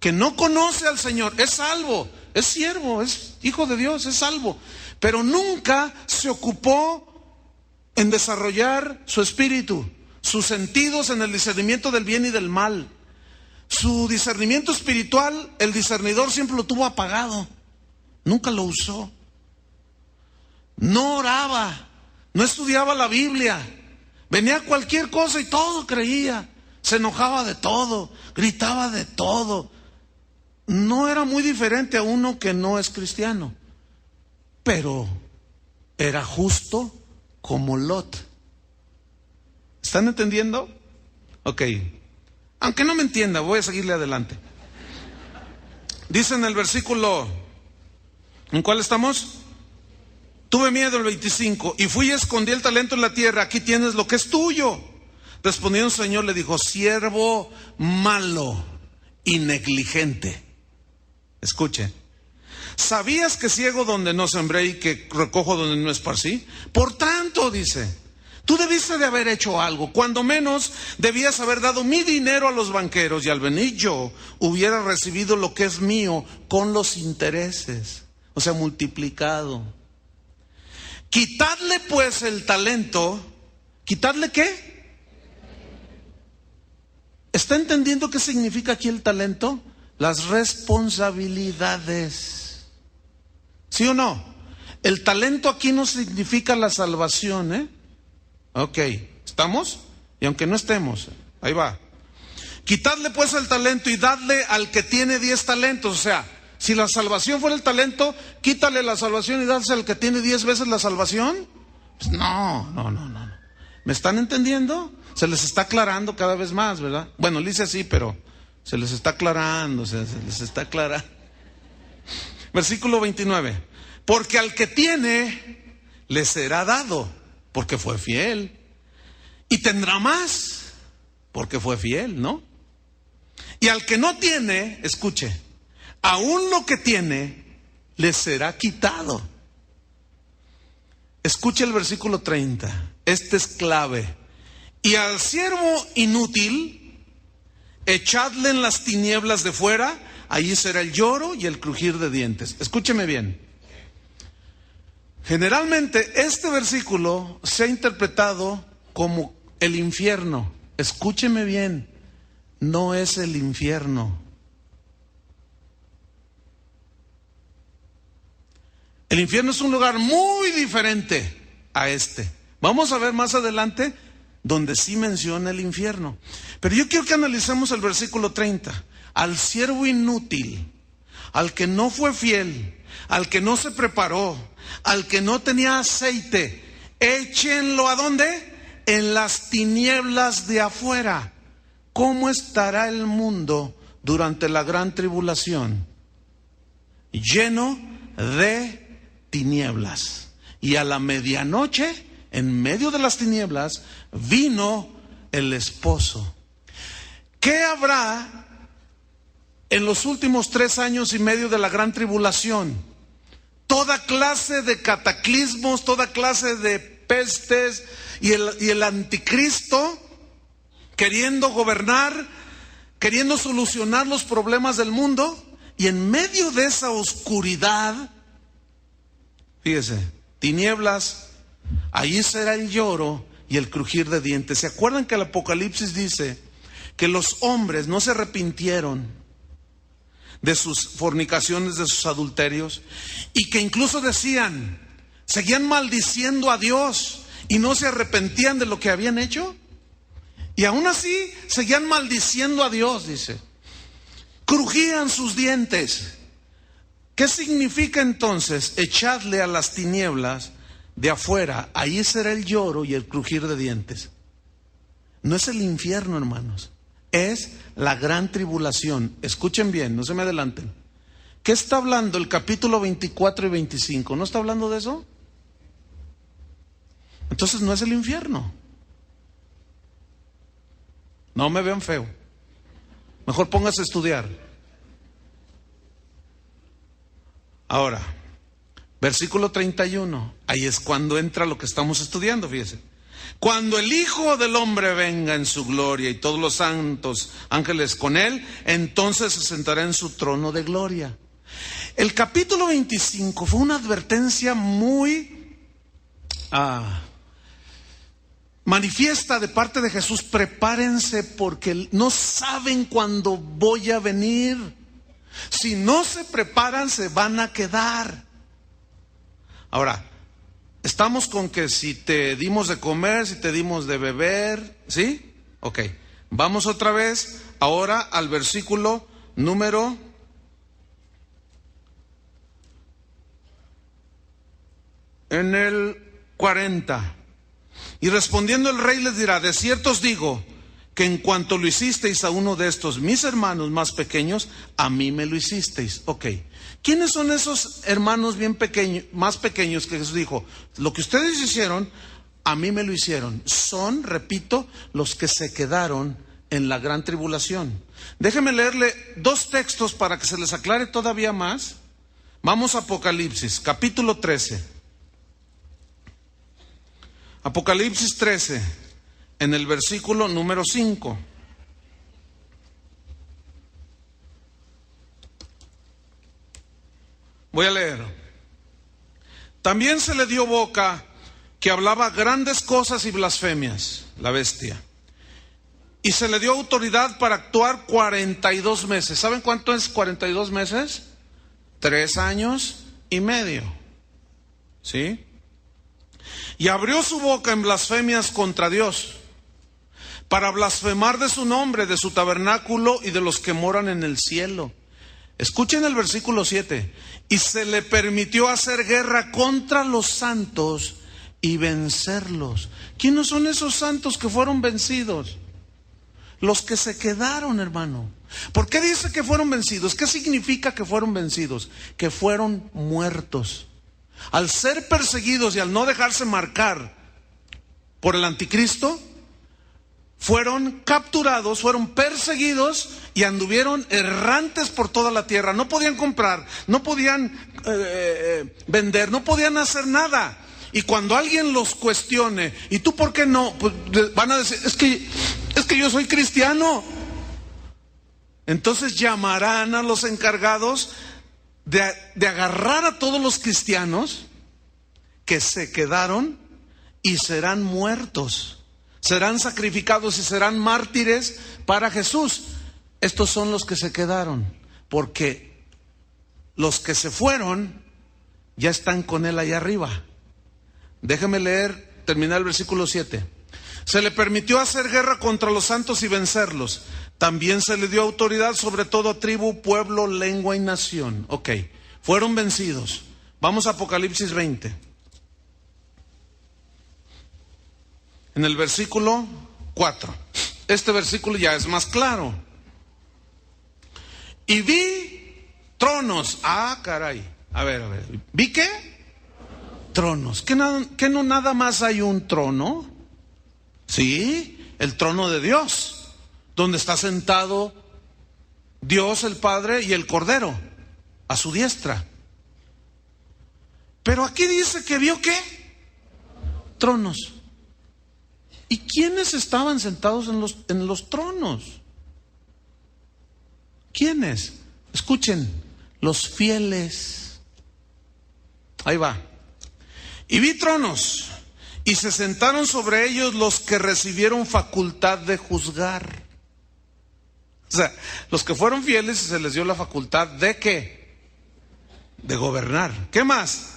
que no conoce al Señor, es salvo, es siervo, es hijo de Dios, es salvo, pero nunca se ocupó en desarrollar su espíritu, sus sentidos en el discernimiento del bien y del mal. Su discernimiento espiritual, el discernidor siempre lo tuvo apagado, nunca lo usó. No oraba, no estudiaba la Biblia, venía cualquier cosa y todo creía, se enojaba de todo, gritaba de todo. No era muy diferente a uno que no es cristiano, pero era justo como Lot. ¿Están entendiendo? Ok. Aunque no me entienda, voy a seguirle adelante. Dice en el versículo, ¿en cuál estamos? Tuve miedo, el 25, y fui y escondí el talento en la tierra. Aquí tienes lo que es tuyo. Respondiendo el Señor le dijo: siervo malo y negligente. Escuche. ¿Sabías que ciego donde no sembré y que recojo donde no esparcí? Por tanto, dice, tú debiste de haber hecho algo. Cuando menos debías haber dado mi dinero a los banqueros, y al venir yo hubiera recibido lo que es mío con los intereses. O sea, multiplicado. Quitadle pues el talento. ¿Quitadle qué? ¿Está entendiendo qué significa aquí el talento? Las responsabilidades. ¿Sí o no? El talento aquí no significa la salvación, ¿eh? Ok, ¿estamos? Y aunque no estemos, ahí va. Quitadle pues el talento y dadle al que tiene 10 talentos. O sea, si la salvación fuera el talento, quítale la salvación y dásela al que tiene 10 veces la salvación. Pues no. ¿Me están entendiendo? Se les está aclarando cada vez más, ¿verdad? Bueno, le hice así, pero se les está aclarando, se les está aclarando. Versículo 29. Porque al que tiene, le será dado, porque fue fiel. Y tendrá más, porque fue fiel, ¿no? Y al que no tiene, escuche, aún lo que tiene, le será quitado. Escuche el versículo 30. Este es clave. Y al siervo inútil, echadle en las tinieblas de fuera, allí será el lloro y el crujir de dientes. Escúcheme bien. Generalmente este versículo se ha interpretado como el infierno. Escúcheme bien, no es el infierno. El infierno es un lugar muy diferente a este. Vamos a ver más adelante donde sí menciona el infierno. Pero yo quiero que analicemos el versículo 30. Al siervo inútil, al que no fue fiel, al que no se preparó, al que no tenía aceite, échenlo ¿a dónde? En las tinieblas de afuera. ¿Cómo estará el mundo durante la gran tribulación? Lleno de tinieblas. Y a la medianoche, en medio de las tinieblas, vino el esposo. ¿Qué habrá en los últimos 3 años y medio de la gran tribulación? Toda clase de cataclismos, toda clase de pestes, y el anticristo queriendo gobernar, queriendo solucionar los problemas del mundo. Y en medio de esa oscuridad, fíjese, tinieblas, allí será el lloro y el crujir de dientes. ¿Se acuerdan que el Apocalipsis dice que los hombres no se arrepintieron de sus fornicaciones, de sus adulterios? Y que incluso decían, seguían maldiciendo a Dios y no se arrepentían de lo que habían hecho. Y aún así seguían maldiciendo a Dios, dice. Crujían sus dientes. ¿Qué significa entonces? Echadle a las tinieblas de afuera, ahí será el lloro y el crujir de dientes. No es el infierno, hermanos, es la gran tribulación. Escuchen bien, no se me adelanten. ¿Qué está hablando el capítulo 24 y 25? ¿No está hablando de eso? Entonces no es el infierno. No me vean feo. Mejor póngase a estudiar. Ahora, versículo 31. Ahí es cuando entra lo que estamos estudiando, fíjese. Cuando el Hijo del Hombre venga en su gloria y todos los santos ángeles con él, entonces se sentará en su trono de gloria. El capítulo 25 fue una advertencia muy manifiesta de parte de Jesús. Prepárense porque no saben cuándo voy a venir. Si no se preparan, se van a quedar. Ahora, estamos con que si te dimos de comer, si te dimos de beber, ¿sí? Ok, vamos otra vez ahora al versículo número en el 40. Y respondiendo el rey les dirá: de cierto os digo que en cuanto lo hicisteis a uno de estos mis hermanos más pequeños, a mí me lo hicisteis. Ok, ¿quiénes son esos hermanos bien pequeños, más pequeños que Jesús dijo? Lo que ustedes hicieron, a mí me lo hicieron. Son, repito, los que se quedaron en la gran tribulación. Déjenme leerle dos textos para que se les aclare todavía más. Vamos a Apocalipsis, capítulo 13. Apocalipsis 13, en el versículo número 5. Voy a leer. También se le dio boca que hablaba grandes cosas y blasfemias, la bestia. Y se le dio autoridad para actuar 42 meses. ¿Saben cuánto es 42 meses? 3 años y medio. ¿Sí? Y abrió su boca en blasfemias contra Dios, para blasfemar de su nombre, de su tabernáculo y de los que moran en el cielo. Escuchen el versículo 7. Y se le permitió hacer guerra contra los santos y vencerlos. ¿Quiénes son esos santos que fueron vencidos? Los que se quedaron, hermano. ¿Por qué dice que fueron vencidos? ¿Qué significa que fueron vencidos? Que fueron muertos. Al ser perseguidos y al no dejarse marcar por el anticristo, fueron capturados, fueron perseguidos y anduvieron errantes por toda la tierra. No podían comprar, no podían vender, no podían hacer nada. Y cuando alguien los cuestione, ¿y tú por qué no? Pues van a decir, es que yo soy cristiano. Entonces llamarán a los encargados de agarrar a todos los cristianos que se quedaron y serán muertos, serán sacrificados y serán mártires para Jesús. Estos son los que se quedaron, porque los que se fueron ya están con él allá arriba. Déjeme leer, terminar el versículo 7. Se le permitió hacer guerra contra los santos y vencerlos. También se le dio autoridad sobre toda tribu, pueblo, lengua y nación. Ok, fueron vencidos. Vamos a Apocalipsis 20. En el versículo 4. Este versículo ya es más claro. Y vi tronos. Ah, caray. A ver. ¿Vi qué? Tronos. ¿Que no nada más hay un trono? Sí, el trono de Dios, donde está sentado Dios el Padre y el Cordero a su diestra. Pero aquí dice que vio ¿qué? Tronos. ¿Y quiénes estaban sentados en los tronos? ¿Quiénes? Escuchen, los fieles. Ahí va. Y vi tronos, y se sentaron sobre ellos los que recibieron facultad de juzgar. O sea, los que fueron fieles se les dio la facultad de ¿qué? De gobernar. ¿Qué más?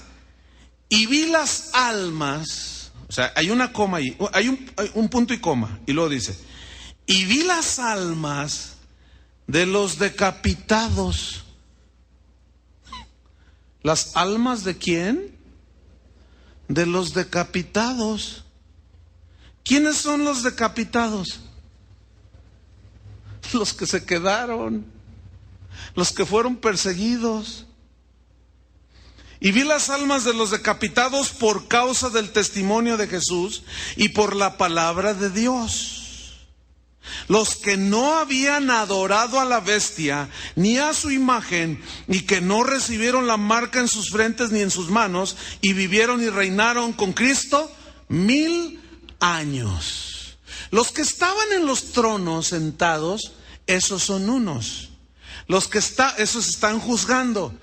Y vi las almas, o sea, hay una coma ahí, hay un punto y coma, y luego dice, y vi las almas de los decapitados. ¿Las almas de quién? De los decapitados. ¿Quiénes son los decapitados? Los que se quedaron, los que fueron perseguidos. Y vi las almas de los decapitados por causa del testimonio de Jesús y por la palabra de Dios. Los que no habían adorado a la bestia ni a su imagen y que no recibieron la marca en sus frentes ni en sus manos y vivieron y reinaron con Cristo 1000 años. Los que estaban en los tronos sentados, esos son unos. Esos están juzgando.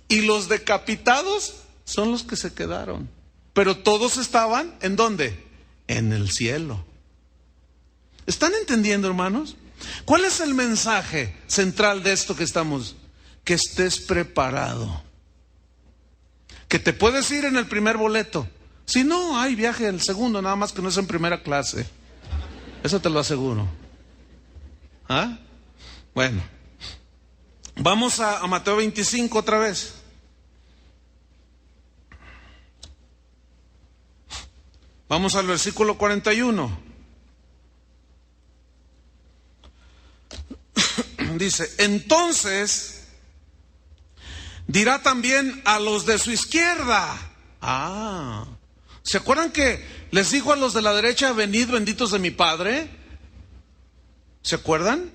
Y los decapitados son los que se quedaron. Pero todos estaban, ¿en dónde? En el cielo. ¿Están entendiendo, hermanos? ¿Cuál es el mensaje central de esto que estamos? Que estés preparado. Que te puedes ir en el primer boleto. Si no, hay viaje en el segundo, nada más que no es en primera clase. Eso te lo aseguro. ¿Ah? Bueno. Vamos a Mateo 25 otra vez. Vamos al versículo 41. Dice, entonces dirá también a los de su izquierda. ¿Se acuerdan que les dijo a los de la derecha, venid benditos de mi Padre? ¿Se acuerdan?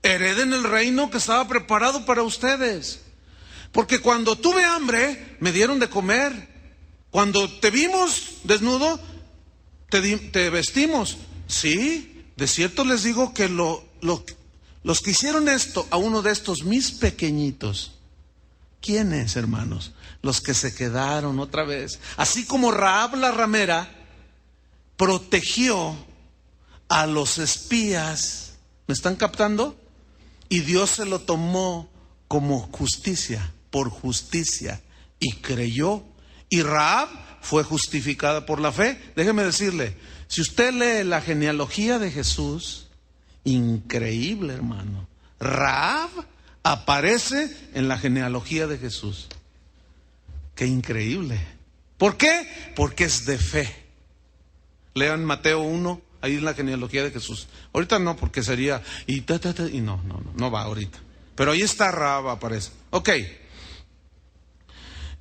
Hereden el reino que estaba preparado para ustedes. Porque cuando tuve hambre, me dieron de comer. Cuando te vimos desnudo, te vestimos. Sí, de cierto les digo que los que hicieron esto a uno de estos mis pequeñitos. ¿Quiénes, hermanos? Los que se quedaron otra vez. Así como Rahab la ramera protegió a los espías. ¿Me están captando? Y Dios se lo tomó como justicia, por justicia, y creyó. Y Rahab fue justificada por la fe. Déjeme decirle, si usted lee la genealogía de Jesús, increíble, hermano. Rahab aparece en la genealogía de Jesús. Qué increíble. ¿Por qué? Porque es de fe. Lean Mateo 1, ahí en la genealogía de Jesús. Ahorita no, porque sería y no va ahorita. Pero ahí está Rahab, aparece. Ok.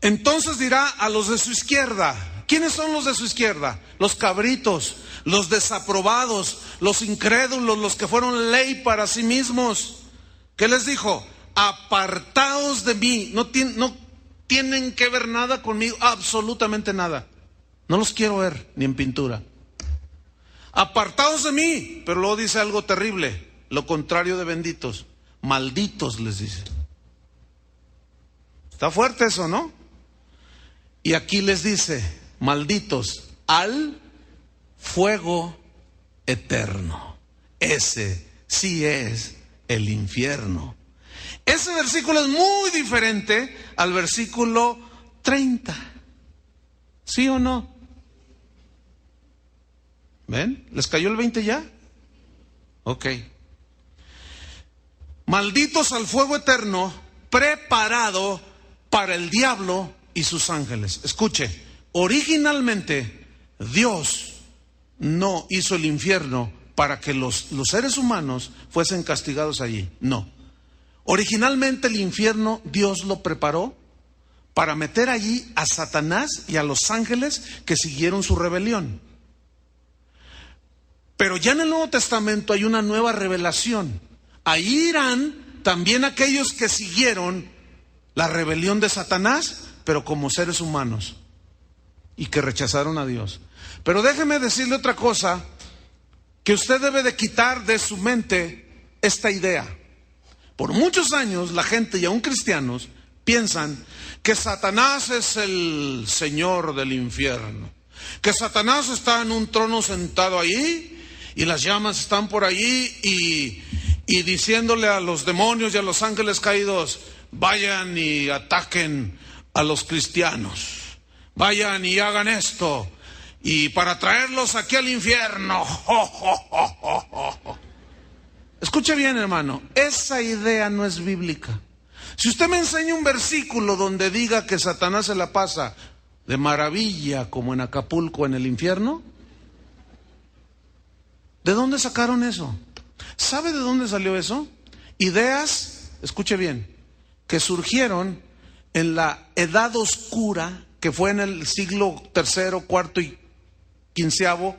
Entonces dirá a los de su izquierda. ¿Quiénes son los de su izquierda? Los cabritos, los desaprobados, los incrédulos, los que fueron ley para sí mismos. ¿Qué les dijo? Apartaos de mí. No tienen que ver nada conmigo, absolutamente nada. No los quiero ver ni en pintura. Apartaos de mí. Pero luego dice algo terrible, lo contrario de benditos. Malditos les dice. Está fuerte eso, ¿no? Y aquí les dice, malditos al fuego eterno. Ese sí es el infierno. Ese versículo es muy diferente al versículo 30. ¿Sí o no? ¿Ven? ¿Les cayó el 20 ya? Ok. Malditos al fuego eterno preparado para el diablo y sus ángeles. Escuche, originalmente Dios no hizo el infierno para que los seres humanos fuesen castigados allí. No. Originalmente el infierno Dios lo preparó para meter allí a Satanás y a los ángeles que siguieron su rebelión. Pero ya en el Nuevo Testamento hay una nueva revelación. Ahí irán también aquellos que siguieron la rebelión de Satanás, pero como seres humanos, y que rechazaron a Dios. Pero déjeme decirle otra cosa, que usted debe de quitar de su mente esta idea. Por muchos años la gente, y aún cristianos, piensan que Satanás es el señor del infierno, que Satanás está en un trono sentado ahí, y las llamas están por allí, y diciéndole a los demonios y a los ángeles caídos, vayan y ataquen a los cristianos, vayan y hagan esto, y para traerlos aquí al infierno. Escuche bien, hermano, esa idea no es bíblica. Si usted me enseña un versículo donde diga que Satanás se la pasa de maravilla como en Acapulco en el infierno, ¿de dónde sacaron eso? ¿Sabe de dónde salió eso? Ideas, escuche bien, que surgieron en la edad oscura, que fue en el siglo III, IV y XV,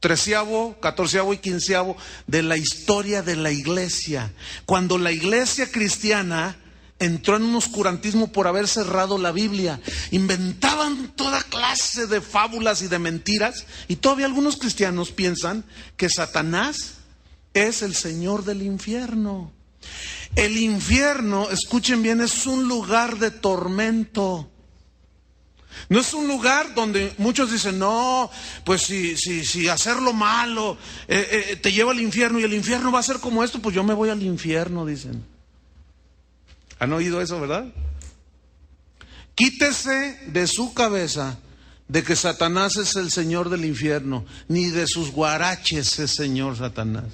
XIII, XIV y XV de la historia de la iglesia. Cuando la iglesia cristiana entró en un oscurantismo por haber cerrado la Biblia. Inventaban toda clase de fábulas y de mentiras. Y todavía algunos cristianos piensan que Satanás es el señor del infierno. El infierno, escuchen bien, es un lugar de tormento. No es un lugar donde muchos dicen, no, pues si hacer lo malo te lleva al infierno y el infierno va a ser como esto, pues yo me voy al infierno, dicen. ¿Han oído eso, verdad? Quítese de su cabeza de que Satanás es el señor del infierno, ni de sus guaraches es señor Satanás.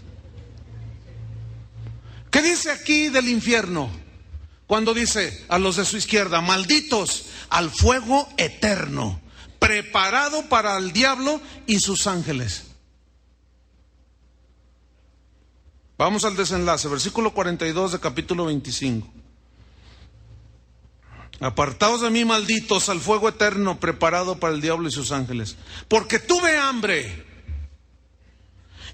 ¿Qué dice aquí del infierno? Cuando dice a los de su izquierda, malditos al fuego eterno, preparado para el diablo y sus ángeles. Vamos al desenlace, versículo 42 de capítulo 25. Apartaos de mí, malditos, al fuego eterno preparado para el diablo y sus ángeles. Porque tuve hambre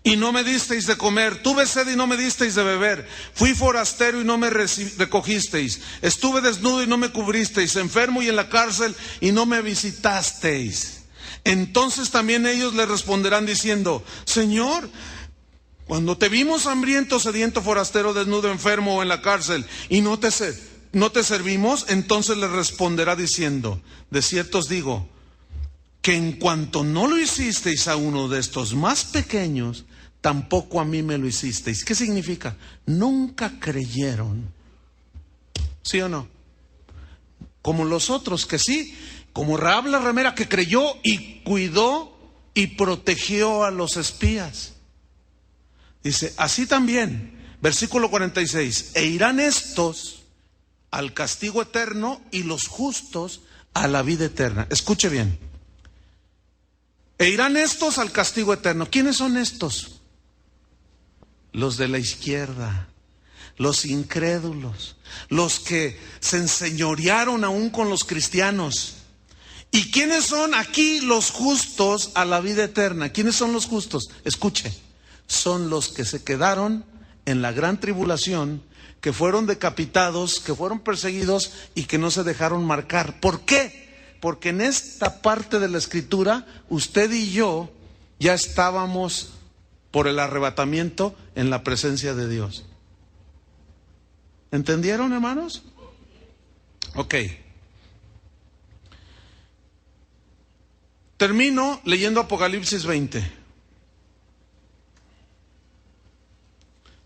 y no me disteis de comer, tuve sed y no me disteis de beber, fui forastero y no me recogisteis, estuve desnudo y no me cubristeis, enfermo y en la cárcel y no me visitasteis. Entonces también ellos le responderán diciendo, Señor, cuando te vimos hambriento, sediento, forastero, desnudo, enfermo o en la cárcel y no te servimos, entonces le responderá diciendo, de cierto os digo, que en cuanto no lo hicisteis a uno de estos más pequeños, tampoco a mí me lo hicisteis. ¿Qué significa? Nunca creyeron. ¿Sí o no? Como los otros que sí, como Rahab la ramera que creyó y cuidó y protegió a los espías. Dice, así también, versículo 46, e irán estos al castigo eterno y los justos a la vida eterna. Escuche bien. E irán estos al castigo eterno. ¿Quiénes son estos? Los de la izquierda, los incrédulos, los que se enseñorearon aún con los cristianos. ¿Y quiénes son aquí los justos a la vida eterna? ¿Quiénes son los justos? Escuche, son los que se quedaron en la gran tribulación, que fueron decapitados, que fueron perseguidos y que no se dejaron marcar. ¿Por qué? Porque en esta parte de la escritura, usted y yo ya estábamos por el arrebatamiento en la presencia de Dios. ¿Entendieron, hermanos? Ok. Termino leyendo Apocalipsis 20.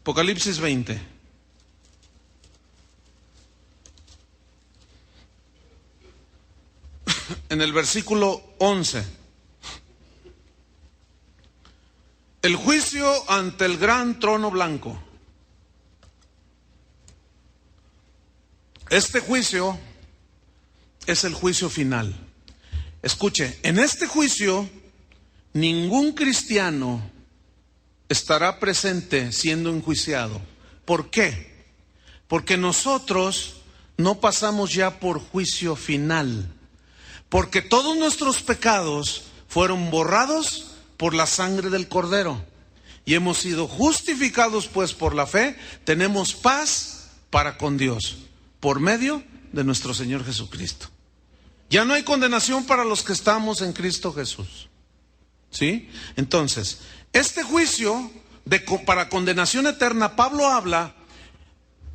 Apocalipsis 20. En el versículo 11. El juicio ante el gran trono blanco. Este juicio es el juicio final. Escuche, en este juicio ningún cristiano estará presente siendo enjuiciado. ¿Por qué? Porque nosotros no pasamos ya por juicio final. Porque todos nuestros pecados fueron borrados por la sangre del Cordero. Y hemos sido justificados pues por la fe, tenemos paz para con Dios, por medio de nuestro Señor Jesucristo. Ya no hay condenación para los que estamos en Cristo Jesús. ¿Sí? Entonces, este juicio para condenación eterna, Pablo habla,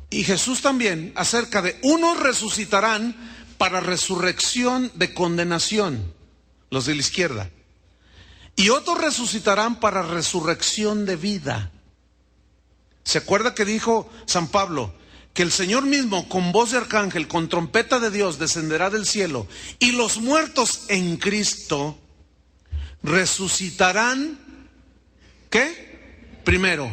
y Jesús también, acerca de unos resucitarán para resurrección de condenación, los de la izquierda. Y otros resucitarán para resurrección de vida. ¿Se acuerda que dijo San Pablo? Que el Señor mismo, con voz de arcángel, con trompeta de Dios, descenderá del cielo. Y los muertos en Cristo resucitarán, ¿qué? Primero.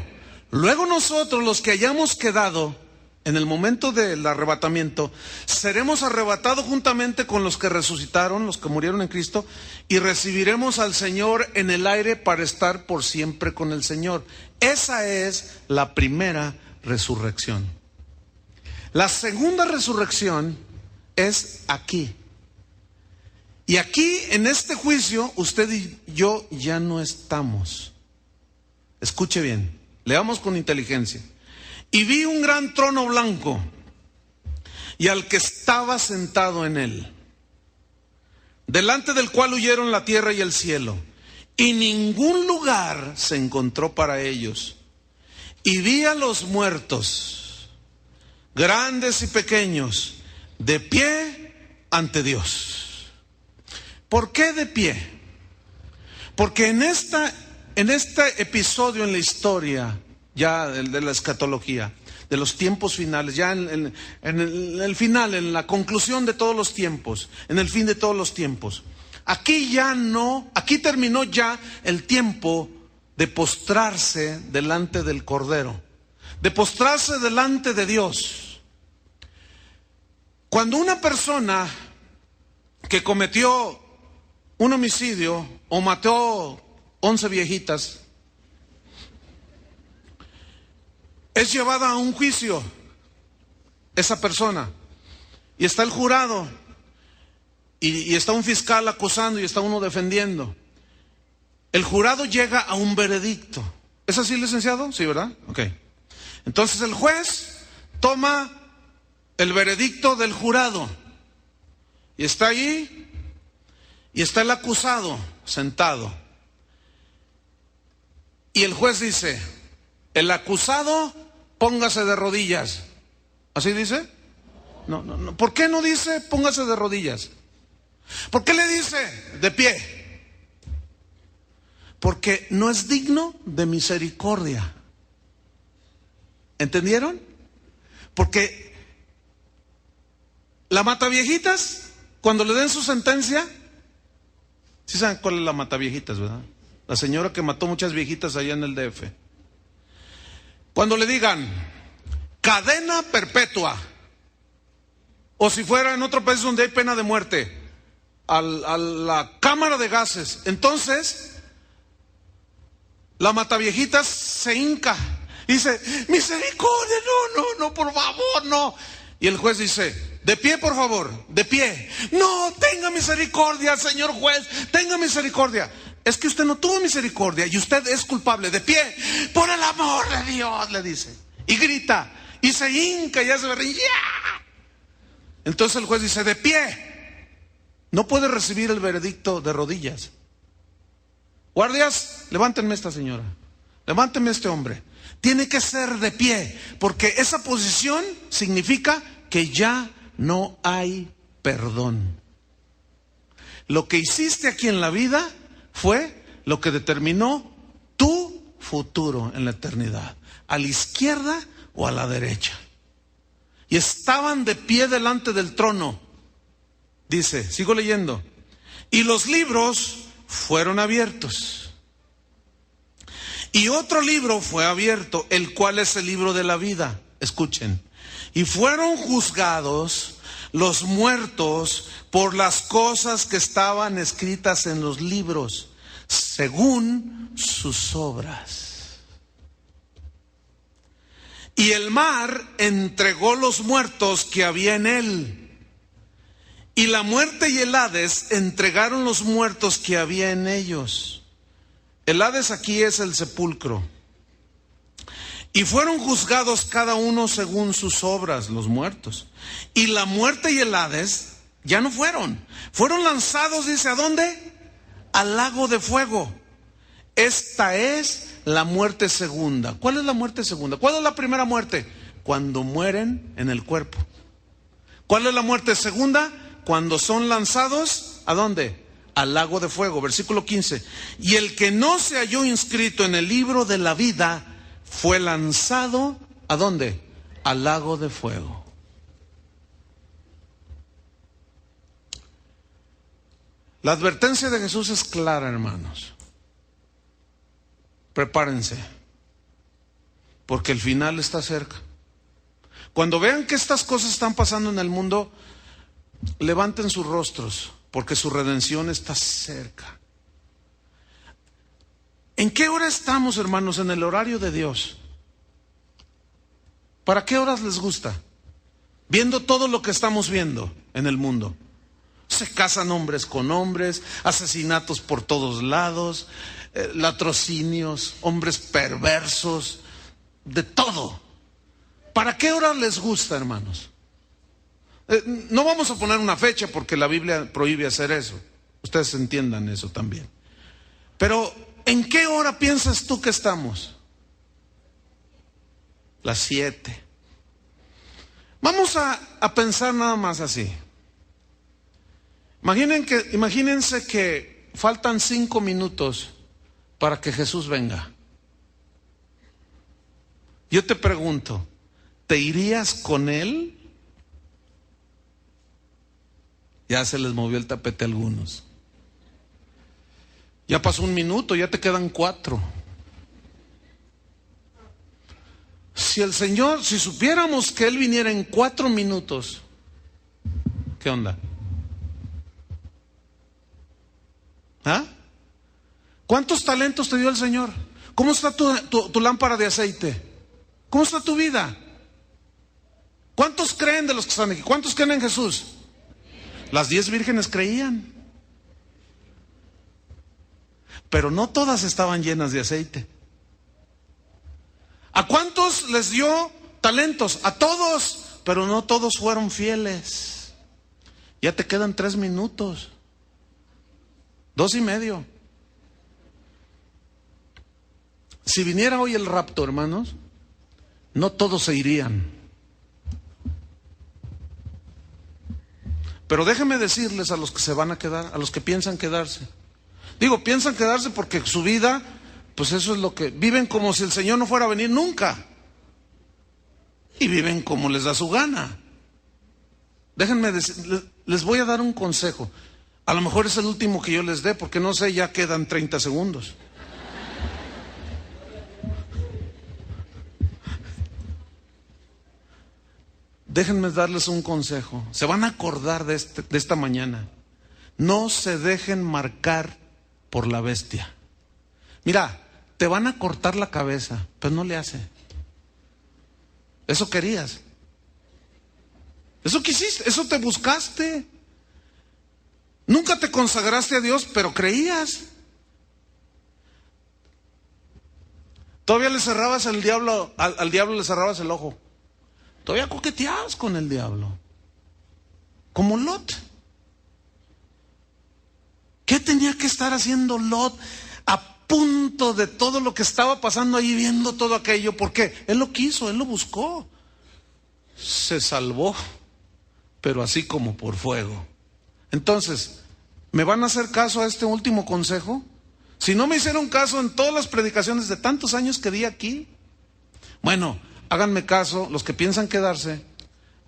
Luego nosotros, los que hayamos quedado en el momento del arrebatamiento, seremos arrebatados juntamente con los que resucitaron, los que murieron en Cristo, y recibiremos al Señor en el aire para estar por siempre con el Señor. Esa es la primera resurrección. La segunda resurrección es aquí. Y aquí, en este juicio, usted y yo ya no estamos. Escuche bien, leamos con inteligencia. Y vi un gran trono blanco y al que estaba sentado en él, delante del cual huyeron la tierra y el cielo, y ningún lugar se encontró para ellos. Y vi a los muertos, grandes y pequeños, de pie ante Dios. ¿Por qué de pie? Porque en este episodio en la historia, ya de la escatología, de los tiempos finales, ya en el final, en la conclusión de todos los tiempos, en el fin de todos los tiempos, aquí terminó ya el tiempo de postrarse delante del Cordero, de postrarse delante de Dios. Cuando una persona que cometió un homicidio o mató 11 viejitas es llevada a un juicio, esa persona, y está el jurado, y está un fiscal acusando y está uno defendiendo. El jurado llega a un veredicto. ¿Es así, licenciado? Sí, ¿verdad? Ok. Entonces el juez toma el veredicto del jurado y está ahí, y está el acusado sentado, y el juez dice: el acusado, póngase de rodillas. ¿Así dice? No. ¿Por qué no dice póngase de rodillas? ¿Por qué le dice de pie? Porque no es digno de misericordia. ¿Entendieron? Porque la mataviejitas, cuando le den su sentencia, ¿sí saben cuál es la mataviejitas, verdad? La señora que mató muchas viejitas allá en el DF. Cuando le digan cadena perpetua, o si fuera en otro país donde hay pena de muerte, a la cámara de gases, entonces la mataviejitas se hinca y dice: misericordia, no, por favor, no. Y el juez dice: de pie, por favor, de pie. No, tenga misericordia, señor juez, tenga misericordia. Es que usted no tuvo misericordia y usted es culpable. De pie, por el amor de Dios, le dice. Y grita, y se hinca y hace berrinche. Entonces el juez dice: de pie. No puede recibir el veredicto de rodillas. Guardias, levántenme a esta señora, levántenme a este hombre. Tiene que ser de pie, porque esa posición significa que ya no hay perdón. Lo que hiciste aquí en la vida fue lo que determinó tu futuro en la eternidad, a la izquierda o a la derecha. Y estaban de pie delante del trono. Dice, sigo leyendo, y los libros fueron abiertos. Y otro libro fue abierto, el cual es el libro de la vida. Escuchen. Y fueron juzgados los muertos por las cosas que estaban escritas en los libros, según sus obras. Y el mar entregó los muertos que había en él. Y la muerte y el Hades entregaron los muertos que había en ellos. El Hades aquí es el sepulcro. Y fueron juzgados cada uno según sus obras, los muertos. Y la muerte y el Hades ya no fueron. Fueron lanzados, dice, ¿a dónde? Al lago de fuego. Esta es la muerte segunda. ¿Cuál es la muerte segunda? ¿Cuál es la primera muerte? Cuando mueren en el cuerpo. ¿Cuál es la muerte segunda? Cuando son lanzados, ¿a dónde? Al lago de fuego. Versículo 15. Y el que no se halló inscrito en el libro de la vida fue lanzado, ¿a dónde? Al lago de fuego. La advertencia de Jesús es clara, hermanos. Prepárense, porque el final está cerca. Cuando vean que estas cosas están pasando en el mundo, levanten sus rostros, porque su redención está cerca. ¿En qué hora estamos, hermanos? En el horario de Dios. ¿Para qué horas les gusta? Viendo todo lo que estamos viendo en el mundo. Se casan hombres con hombres, asesinatos por todos lados, latrocinios, hombres perversos, de todo. ¿Para qué hora les gusta, hermanos? No vamos a poner una fecha porque la Biblia prohíbe hacer eso. Ustedes entiendan eso también. Pero, ¿en qué hora piensas tú que estamos? Las 7. Vamos a pensar nada más así. Imagínense que faltan 5 minutos para que Jesús venga. Yo te pregunto, ¿te irías con Él? Ya se les movió el tapete a algunos. Ya pasó 1 minuto, ya te quedan 4. Si supiéramos que Él viniera en 4 minutos, ¿qué onda? ¿Ah? ¿Cuántos talentos te dio el Señor? ¿Cómo está tu lámpara de aceite? ¿Cómo está tu vida? ¿Cuántos creen de los que están aquí? ¿Cuántos creen en Jesús? Las 10 vírgenes creían, pero no todas estaban llenas de aceite. ¿A cuántos les dio talentos? A todos, pero no todos fueron fieles. Ya te quedan 3 minutos, 2:30. Si viniera hoy el rapto, hermanos, no todos se irían. Pero déjenme decirles a los que se van a quedar, a los que piensan quedarse. Digo, piensan quedarse porque su vida, pues eso es lo que viven, como si el Señor no fuera a venir nunca. Y viven como les da su gana. Déjenme decir, les voy a dar un consejo. A lo mejor es el último que yo les dé, porque no sé, ya quedan 30 segundos. Déjenme darles un consejo. Se van a acordar de esta mañana. No se dejen marcar por la bestia. Mira, te van a cortar la cabeza, pero no le hace. Eso querías. Eso quisiste, eso te buscaste. Nunca te consagraste a Dios, pero creías. Todavía le cerrabas al diablo le cerrabas el ojo. Todavía coqueteabas con el diablo. Como Lot. ¿Qué tenía que estar haciendo Lot a punto de todo lo que estaba pasando ahí, viendo todo aquello? ¿Por qué? Él lo quiso, él lo buscó. Se salvó, pero así como por fuego. Entonces, ¿me van a hacer caso a este último consejo? Si no me hicieron caso en todas las predicaciones de tantos años que di aquí, bueno, háganme caso, los que piensan quedarse,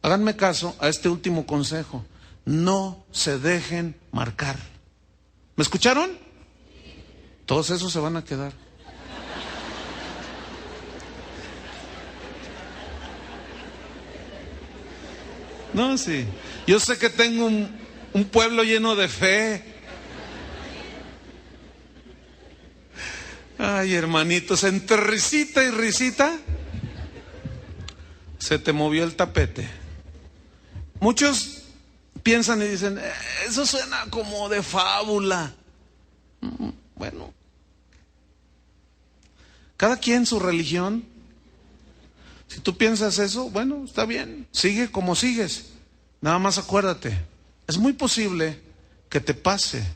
háganme caso a este último consejo. No se dejen marcar. ¿Me escucharon? Todos esos se van a quedar. No, sí. Yo sé que tengo un pueblo lleno de fe. Ay, hermanitos, entre risita y risita se te movió el tapete. Muchos piensan y dicen, eso suena como de fábula. Bueno, cada quien su religión. Si tú piensas eso, bueno, está bien, sigue como sigues. Nada más acuérdate, es muy posible que te pase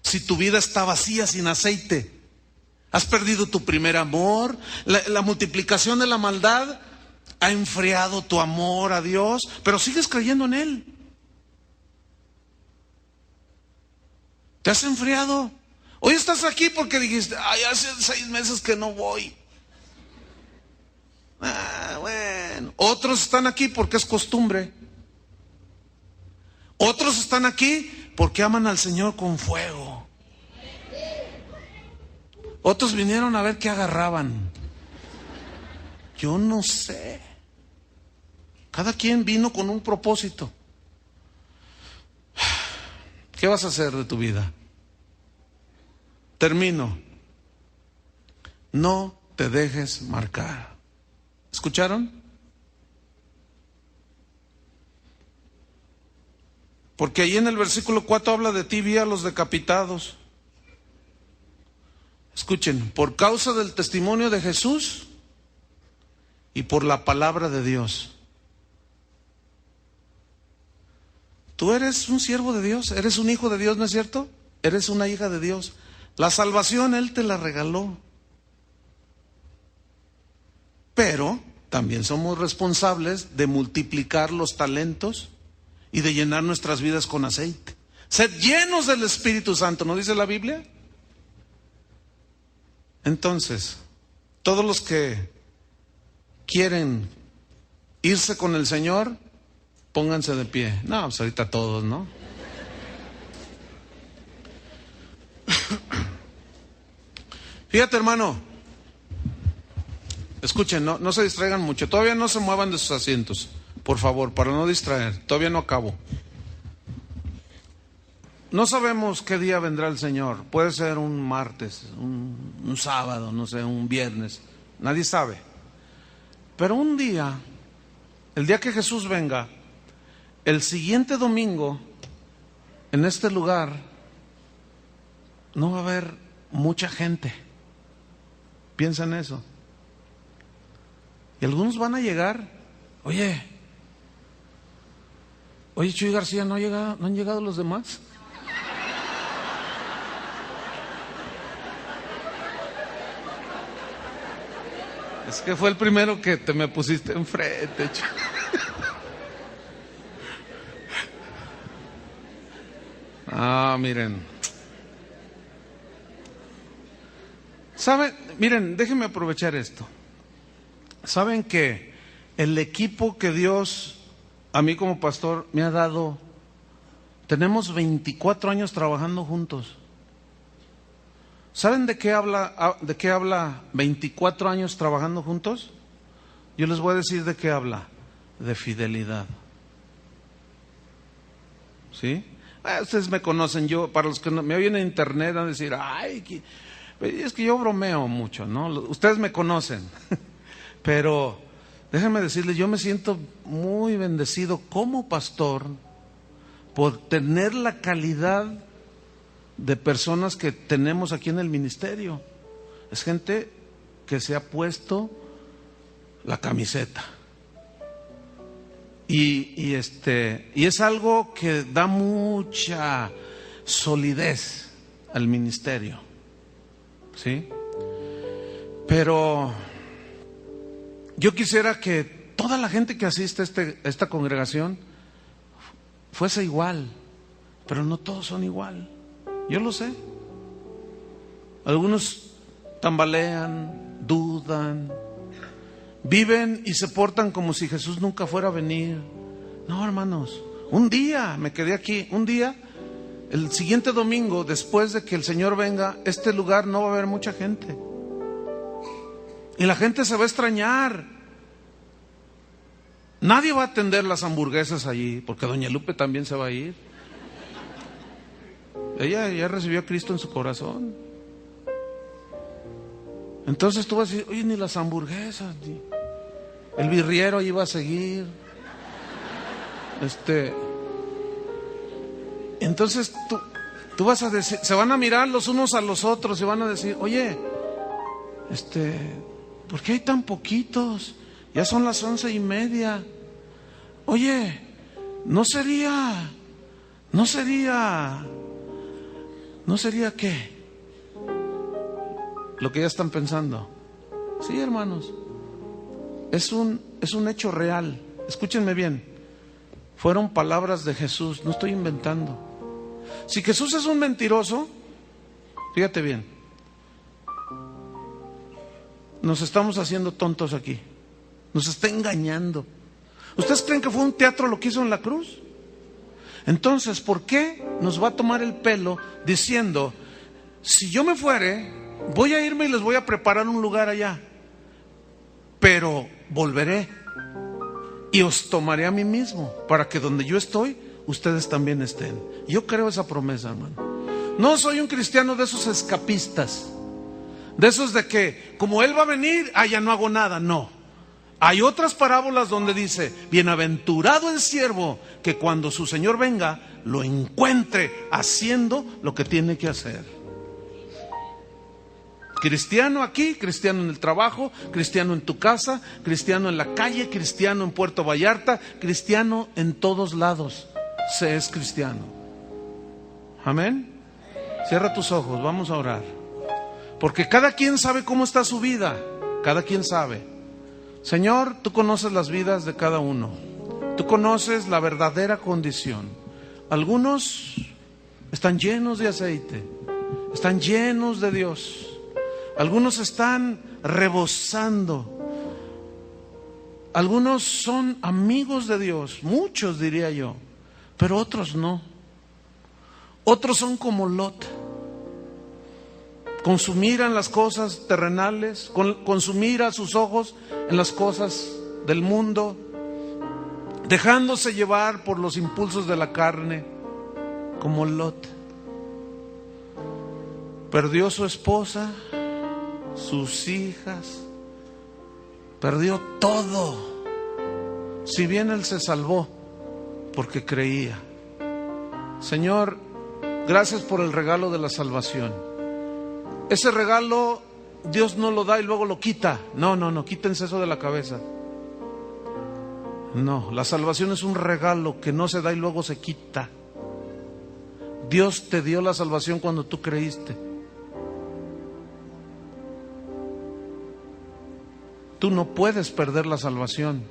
si tu vida está vacía, sin aceite. Has perdido tu primer amor, la multiplicación de la maldad ha enfriado tu amor a Dios, pero sigues creyendo en Él. ¿Te has enfriado? Hoy estás aquí porque dijiste, ay, hace 6 meses que no voy. Bueno. Otros están aquí porque es costumbre. Otros están aquí porque aman al Señor con fuego. Otros vinieron a ver qué agarraban. Yo no sé. Cada quien vino con un propósito. ¿Qué vas a hacer de tu vida? Termino. No te dejes marcar. ¿Escucharon? Porque ahí en el versículo 4 habla de ti, vi a los decapitados. Escuchen, por causa del testimonio de Jesús y por la palabra de Dios. Tú eres un siervo de Dios, eres un hijo de Dios, ¿no es cierto? Eres una hija de Dios. La salvación Él te la regaló. Pero también somos responsables de multiplicar los talentos y de llenar nuestras vidas con aceite. Sed llenos del Espíritu Santo, ¿no dice la Biblia? Entonces, todos los que quieren irse con el Señor, pónganse de pie. No, pues ahorita todos, ¿no? Fíjate, hermano, escuchen, no se distraigan mucho. Todavía no se muevan de sus asientos, por favor, para no distraer. Todavía no acabo. No sabemos qué día vendrá el Señor. Puede ser un martes, un sábado, no sé, un viernes. Nadie sabe. Pero un día, el día que Jesús venga, el siguiente domingo, en este lugar, no va a haber mucha gente. Piensa en eso. Y algunos van a llegar. Oye, Chuy García, ¿no han llegado los demás? Es que fue el primero que te me pusiste enfrente, Chuy. Miren. ¿Saben? Miren, déjenme aprovechar esto. ¿Saben que el equipo que Dios a mí como pastor me ha dado, tenemos 24 años trabajando juntos? ¿Saben de qué habla 24 años trabajando juntos? Yo les voy a decir de qué habla. De fidelidad. ¿Sí? Ustedes me conocen, para los que me oyen en internet van a decir, ay, es que yo bromeo mucho, ¿no? Ustedes me conocen. Pero déjenme decirles, yo me siento muy bendecido como pastor por tener la calidad de personas que tenemos aquí en el ministerio. Es gente que se ha puesto la camiseta. Y es algo que da mucha solidez al ministerio. ¿Sí? Pero yo quisiera que toda la gente que asiste a esta congregación fuese igual, pero no todos son igual. Yo lo sé. Algunos tambalean, dudan, viven y se portan como si Jesús nunca fuera a venir. No, hermanos, un día me quedé aquí, un día, el siguiente domingo, después de que el Señor venga, este lugar no va a haber mucha gente. Y la gente se va a extrañar. Nadie va a atender las hamburguesas allí, porque doña Lupe también se va a ir. Ella ya recibió a Cristo en su corazón. Entonces tú vas a decir, oye, ni las hamburguesas, el birriero ahí va a seguir. Entonces tú vas a decir, se van a mirar los unos a los otros y van a decir, oye, ¿por qué hay tan poquitos? Ya son las 11:30. Oye, ¿no sería qué? Lo que ya están pensando. Sí, hermanos, es un hecho real. Escúchenme bien. Fueron palabras de Jesús, no estoy inventando. Si Jesús es un mentiroso, fíjate bien, nos estamos haciendo tontos aquí. Nos está engañando. ¿Ustedes creen que fue un teatro lo que hizo en la cruz? Entonces, ¿por qué nos va a tomar el pelo diciendo, si yo me fuere, voy a irme y les voy a preparar un lugar allá, pero volveré y os tomaré a mí mismo, para que donde yo estoy, ustedes también estén? Yo creo esa promesa, hermano. No soy un cristiano de esos escapistas, de esos de que, como Él va a venir, ya no hago nada. No. Hay otras parábolas donde dice, bienaventurado el siervo que cuando su Señor venga, lo encuentre haciendo lo que tiene que hacer. Cristiano aquí, cristiano en el trabajo, cristiano en tu casa, cristiano en la calle, cristiano en Puerto Vallarta, cristiano en todos lados. se es cristiano. Amén. Cierra tus ojos, vamos a orar. Porque cada quien sabe cómo está su vida. Cada quien sabe. Señor, tú conoces las vidas de cada uno. Tú conoces la verdadera condición. Algunos están llenos de aceite, están llenos de Dios. Algunos están rebosando. Algunos son amigos de Dios, muchos diría yo, pero otros no. Otros son como Lot. Consumirán las cosas terrenales, consumir a sus ojos en las cosas del mundo, dejándose llevar por los impulsos de la carne, como Lot. Perdió su esposa, sus hijas, perdió todo. Si bien él se salvó porque creía. Señor, gracias por el regalo de la salvación. Ese regalo Dios no lo da y luego lo quita. No, quítense eso de la cabeza. No, la salvación es un regalo que no se da y luego se quita. Dios te dio la salvación cuando tú creíste. Tú no puedes perder la salvación,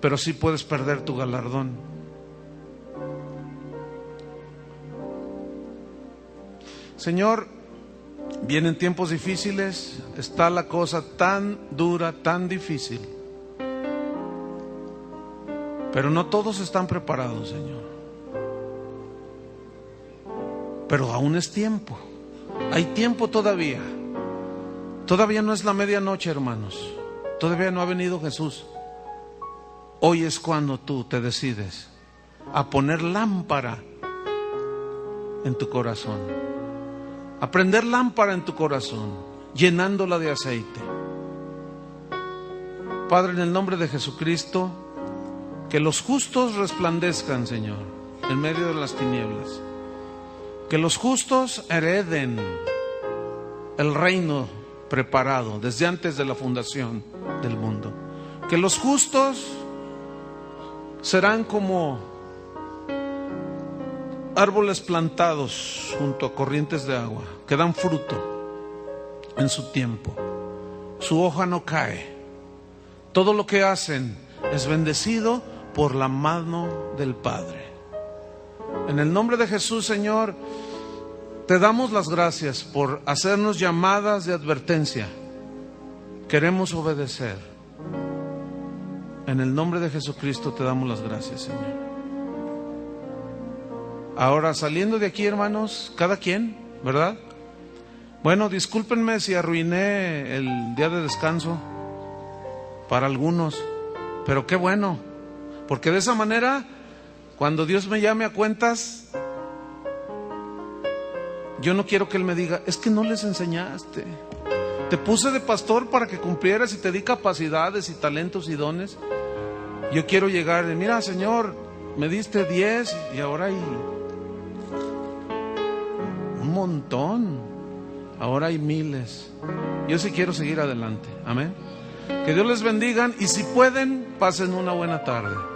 pero sí puedes perder tu galardón. Señor, vienen tiempos difíciles, está la cosa tan dura, tan difícil, pero no todos están preparados, Señor. Pero aún es tiempo, hay tiempo todavía. Todavía no es la medianoche, hermanos. Todavía no ha venido Jesús. Hoy es cuando tú te decides a poner lámpara en tu corazón, a prender lámpara en tu corazón, llenándola de aceite. Padre, en el nombre de Jesucristo, que los justos resplandezcan, Señor, en medio de las tinieblas. Que los justos hereden el reino preparado desde antes de la fundación del mundo. Que los justos serán como árboles plantados junto a corrientes de agua, que dan fruto en su tiempo. Su hoja no cae. Todo lo que hacen es bendecido por la mano del Padre. En el nombre de Jesús, Señor, te damos las gracias por hacernos llamadas de advertencia. Queremos obedecer. En el nombre de Jesucristo te damos las gracias, Señor. Ahora, saliendo de aquí, hermanos, cada quien, ¿verdad? Bueno, discúlpenme si arruiné el día de descanso para algunos, pero qué bueno, porque de esa manera, cuando Dios me llame a cuentas, yo no quiero que Él me diga, es que no les enseñaste. Te puse de pastor para que cumplieras y te di capacidades y talentos y dones. Yo quiero llegar y mira, Señor, me diste 10 y ahora hay un montón. Ahora hay miles. Yo sí quiero seguir adelante. Amén. Que Dios les bendiga y si pueden, pasen una buena tarde.